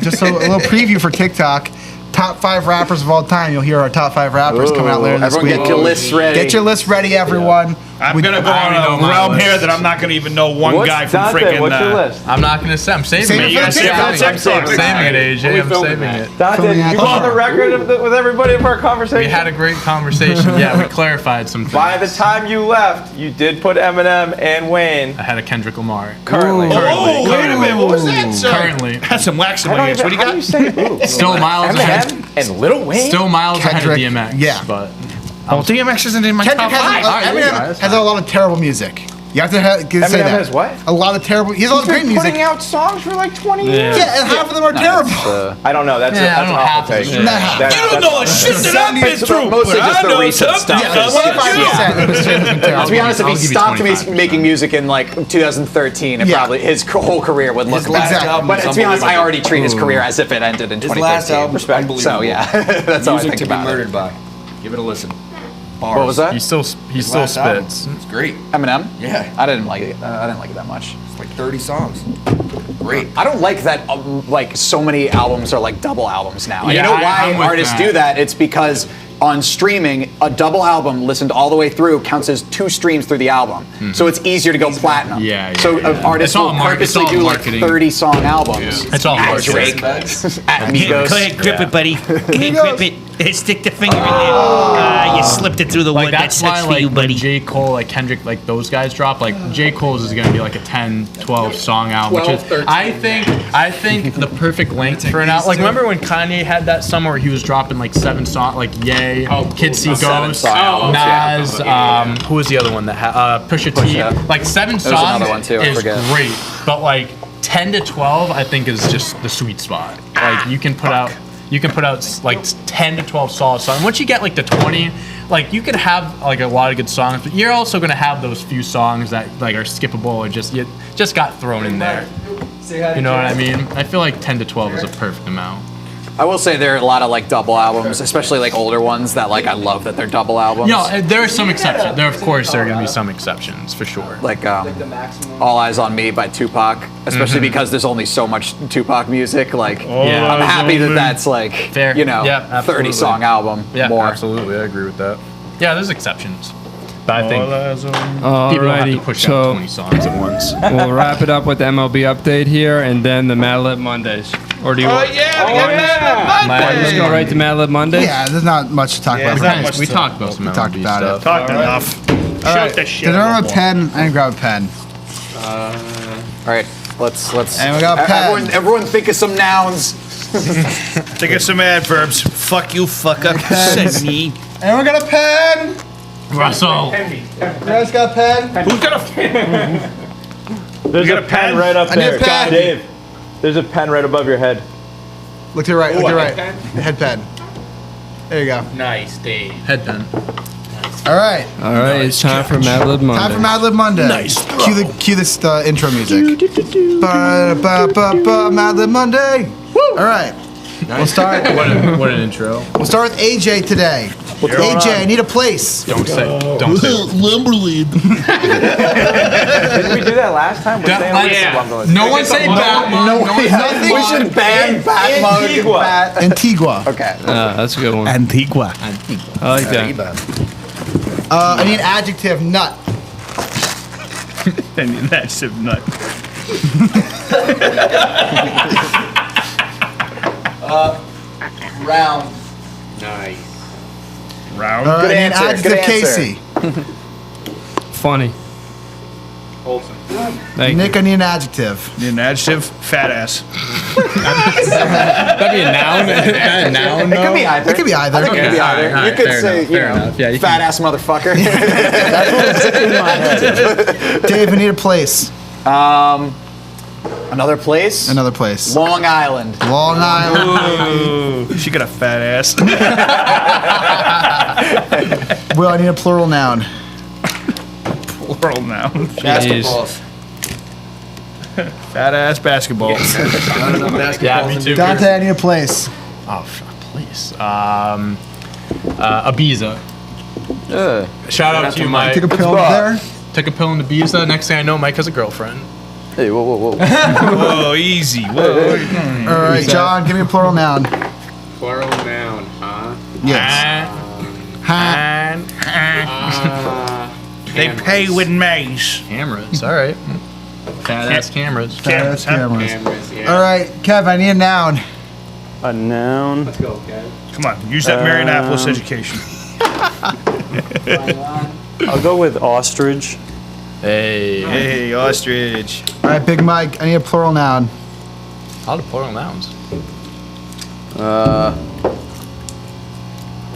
just a little preview for TikTok. Top 5 rappers of all time. You'll hear our top 5 rappers coming out later this
Everyone
week.
get your lists ready.
Get your list ready, everyone.
I'm going to go on a realm here that I'm not going to even know one guy from freaking...
What's your list?
I'm not gonna say. I'm saving
Save
it.
it
You
for
guys
the
saving
TikTok.
it. I'm saving it, AJ. I'm saving it.
Dante, did you go on the record with everybody of our conversation?
We had a great conversation. Yeah, we clarified some things.
By the time you left, you did put Eminem and Wayne.
I had a Kendrick Lamar.
Currently.
Oh, wait a minute. What was that?
Currently.
That's some wax in
I
my
don't
ears.
even,
What do you
how do you
got?
say ooh?
Still miles ahead.
Eminem and Lil Wayne?
Still miles ahead of
Kendrick,
DMX.
yeah.
But
Oh, DMX isn't in my
Kendrick
top 5.
Eminem has a lot of terrible music. You have to say that.
has what?
A lot of terrible. He has a lot of great
He's been
music.
putting out songs for like 20 years.
Yeah, and half of them are terrible.
I don't know. That's
Yeah, I
an
don't
awful
have to
take.
say
that.
That's-
You don't
that's
know the
awful.
shit that I've been through.
mostly
but
just
I
the
know
recent
something
stuff.
about you.
25% of his shit has been terrible.
To be honest, if he
I'll give you
stopped
25%.
making music in like 2013, it
Yeah.
probably his whole career would look like
last
that.
album
But
is
to be honest, I
unbelievable.
already treat his career as if it ended in 2013.
last album is
So
unbelievable.
yeah, that's how I
Music
think
to be
about it.
murdered by. Give it a listen. Bars.
What was that?
he still
Last album.
spits.
It's great.
Eminem?
Yeah.
I didn't like it. I didn't like it that much.
It's like 30 songs. Great.
I don't like that. Like so many albums are like double albums now. And
Yeah,
you know why
I'm with
artists
that.
do that? It's because on streaming, a double album listened all the way through counts as 2 streams through the album. So it's easier to go platinum.
Yeah,
So artists
It's all
will
it's
purposely
all
do like
marketing.
30-song albums.
It's all
At
marketing.
Drake, at Migos.
Go ahead, grip it, buddy. Go ahead, grip it. Stick the finger in there. You slipped it through the wood.
Like that's
That's
why
for you,
like
buddy.
when J. Cole, like Kendrick, like those guys drop, like J. Cole's is gonna be like a 10, 12 song album.
12,
which is,
13.
I think the perfect length for an album. Like remember when Kanye had that summer where he was dropping like 7 songs, like Ye, Kids See Ghosts,
7-song albums,
Nas,
yeah.
who was the other one that had Pusha T?
Pusha.
Like 7
There's
songs
another one too, I
is
forget.
great, but like 10 to 12 I think is just the sweet spot. Like you can put out like 10 to 12 solid songs. Once you get like to 20, like you could have like a lot of good songs, but you're also gonna have those few songs that like are skippable or just got thrown in there. You know what I mean? I feel like 10 to 12 is a perfect amount.
I will say there are a lot of like double albums, especially like older ones that like I love that they're double albums.
No, there are some exceptions. There are gonna be some exceptions for sure.
Like All Eyes on Me by Tupac, especially because there's only so much Tupac music. Like
Yeah.
I'm happy that that's like
Fair.
you know
Yeah, absolutely.
30-song album.
Yeah,
more.
absolutely, I agree with that. Yeah, there's exceptions, but I think
Alrighty,
people don't have to push out 20 songs at once.
We'll wrap it up with the MLB update here, and then the Mad Lib Mondays. Or do you want?
Yeah, we got
Just go right to Mad Lib Mondays.
Yeah, there's not much to talk
Yeah,
about.
there's not much
We
to-
talked about some
talked
MLB
about it.
stuff.
Talked enough.
All right.
Shoot the shit.
Did I
out
have
of
a pen? I didn't grab a pen.
All right, let's.
And we got pen.
Everyone think of some nouns.
Think of some adverbs. Fuck you, fuck up. Said me.
And we got a pen.
Russell.
You guys got a pen?
Who's got a?
There's
You
a
got a
pen
pen?
right up
I need
there.
a pen.
Dave, there's a pen right above your head.
Look to your right. Look to your right.
head
The head pen. There you go.
Nice, Dave.
Headband.
All right.
All right, it's time for Mad Lib Monday.
Time for Mad Lib Monday.
Nice
Cue this intro music. Ba-da-ba-ba-ba, Mad Lib Monday. All right. We'll start.
What an intro.
We'll start with AJ today. AJ, I need a place.
Don't say.
Lumberlend.
Didn't we do that last time? We're saying Lumberland.
No one say Batman.
No, we should ban bat mode.
Antigua.
Antigua.
Okay.
That's a good one.
Antigua.
I like that.
I need adjective nut.
And that's a nut.
Round.
Nice.
Round.
I need
answer,
adjective
good answer.
Casey.
Funny.
Wholesome.
Thank
Nick, I need an adjective.
Need an adjective? Fat ass.
That'd be a noun. A noun.
It could be either.
It could be either.
I think it could be either.
Alright,
You could
fair
say,
enough, fair enough. Yeah, you
fat ass motherfucker.
Dave, I need a place.
Another place.
Another place.
Long Island.
Long Island.
Ooh, she got a fat ass.
Will, I need a plural noun.
Plural noun.
Basketballs.
Fat ass basketball.
Yeah, me too.
Dante, I need a place.
Oh, please. Ibiza. Shout out to you, Mike.
Take a pill there.
Took a pill in Ibiza. Next thing I know, Mike has a girlfriend.
Hey, whoa.
Whoa, easy. Whoa.
All right, John, give me a plural noun.
Plural noun, huh?
Yes.
They pay with maize.
Cameras. All right. Fat ass cameras.
Cameras, huh?
Cameras.
Cameras, yeah.
All right, Kev, I need a noun.
A noun.
Let's go, guys.
Come on, use that Marianapolis education.
I'll go with ostrich.
Hey.
Hey, ostrich.
All right, Big Mike, I need a plural noun.
All the plural nouns.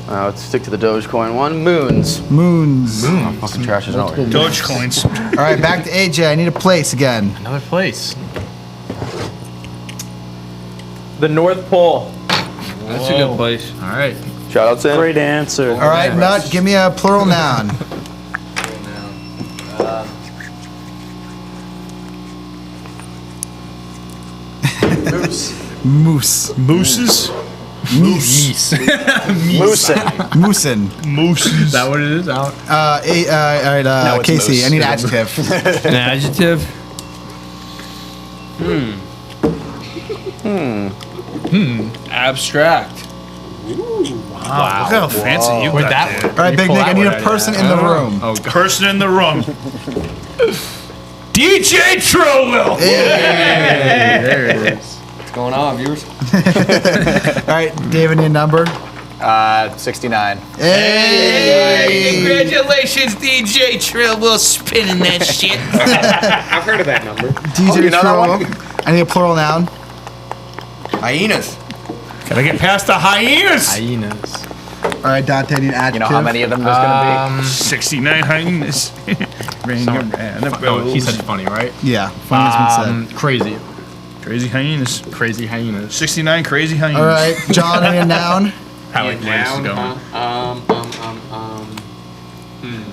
Let's stick to the Dogecoin one. Moons.
Moons.
Oh, fucking trash is not working.
Dogecoins.
All right, back to AJ. I need a place again.
Another place.
The North Pole.
That's a good place.
All right.
Shout out, Sam.
Great answer.
All right, Nut, give me a plural noun. Moose.
Mooses?
Moose. Moosin.
Mooses.
Is that what it is? Out.
All right,
No, it's
Casey,
moose.
I need adjective.
An adjective? Abstract.
Wow, look how fancy you
Where'd
got
that
there.
All right, Big Nick, I need a person in the room.
Oh, God.
Person in the room. DJ Trowell.
There it is.
What's going on, viewers?
All right, Dave, I need a number.
69.
Hey!
Congratulations, DJ Trillwell, spinning that shit.
I've heard of that number.
DJ
you know that
Trowell. I need a plural noun.
Hyenas.
Gotta get past the hyenas.
Hyenas.
All right, Dante, I need an adjective.
You know how many of them there's gonna
69 hyenas. Ring around the
Oh, he
bells.
said funny, right?
Yeah, funny has been
Crazy.
Crazy hyenas.
Crazy hyenas.
69 crazy
said.
hyenas.
All right, John, I need a noun.
How like where's this
Noun,
going?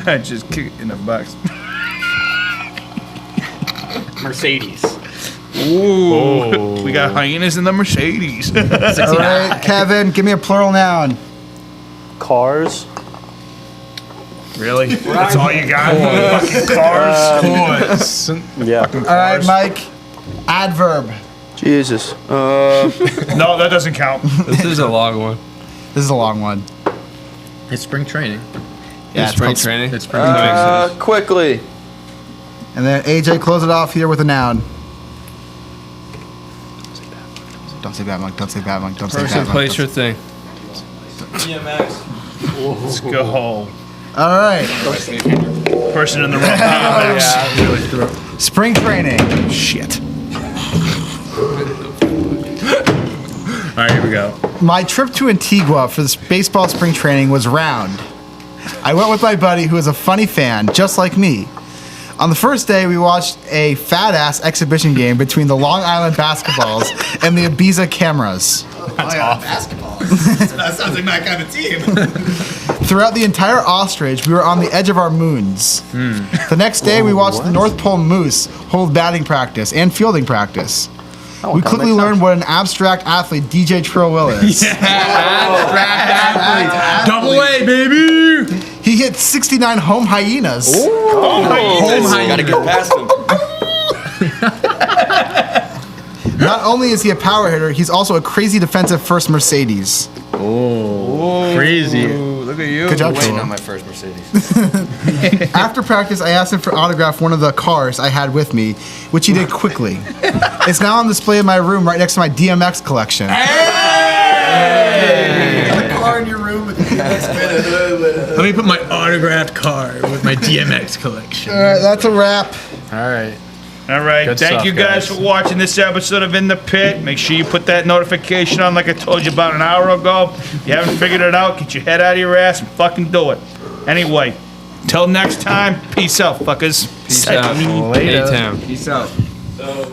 I just kick it in the box.
Mercedes.
Ooh. We got hyenas in the Mercedes.
All right, Kevin, give me a plural noun.
Cars.
Really? That's all you got? Fucking cars?
Yeah.
All right, Mike, adverb.
Jesus.
No, that doesn't count.
This is a long one.
This is a long one.
It's spring training.
Yeah,
Spring
it's called-
training.
It's spring
That makes sense.
Quickly.
And then AJ, close it off here with a noun. Don't say bad, Mike. Don't say bad, Mike. Don't say bad,
Person,
Mike.
place, or thing.
Let's go.
All right.
Person in the room.
Yeah, really threw.
Spring training.
Shit.
All right, here we go.
My trip to Antigua for this baseball spring training was round. I went with my buddy who is a funny fan, just like me. On the first day, we watched a fat-ass exhibition game between the Long Island Basketballs and the Ibiza Cameras.
That's awful.
Basketball. That sounds like my kind of team.
Throughout the entire ostrich, we were on the edge of our moons. The next day, we watched the North Pole Moose hold batting practice and fielding practice. We quickly learned what an abstract athlete DJ Trill Will is.
Double A, baby.
He hit 69 home hyenas.
Home hyenas.
Gotta get past him.
Not only is he a power hitter, he's also a crazy defensive first Mercedes.
Crazy.
Look at you.
Good job,
Waiting
Trill.
on my first Mercedes.
After practice, I asked him for autograph one of the cars I had with me, which he did quickly. It's now on display in my room right next to my DMX collection.
A car in your room with
Let me put my autographed car with my DMX collection.
All right, that's a wrap.
All right.
All right.
Good
Thank
stuff,
you guys for watching this episode of In the Pit. Make sure you put that notification on like I told you about an hour ago. If you haven't figured it out, get your head out of your ass and fucking do it. Anyway, till next time, peace out, fuckers.
Peace out.
Later.
Anytime.
Peace out.
So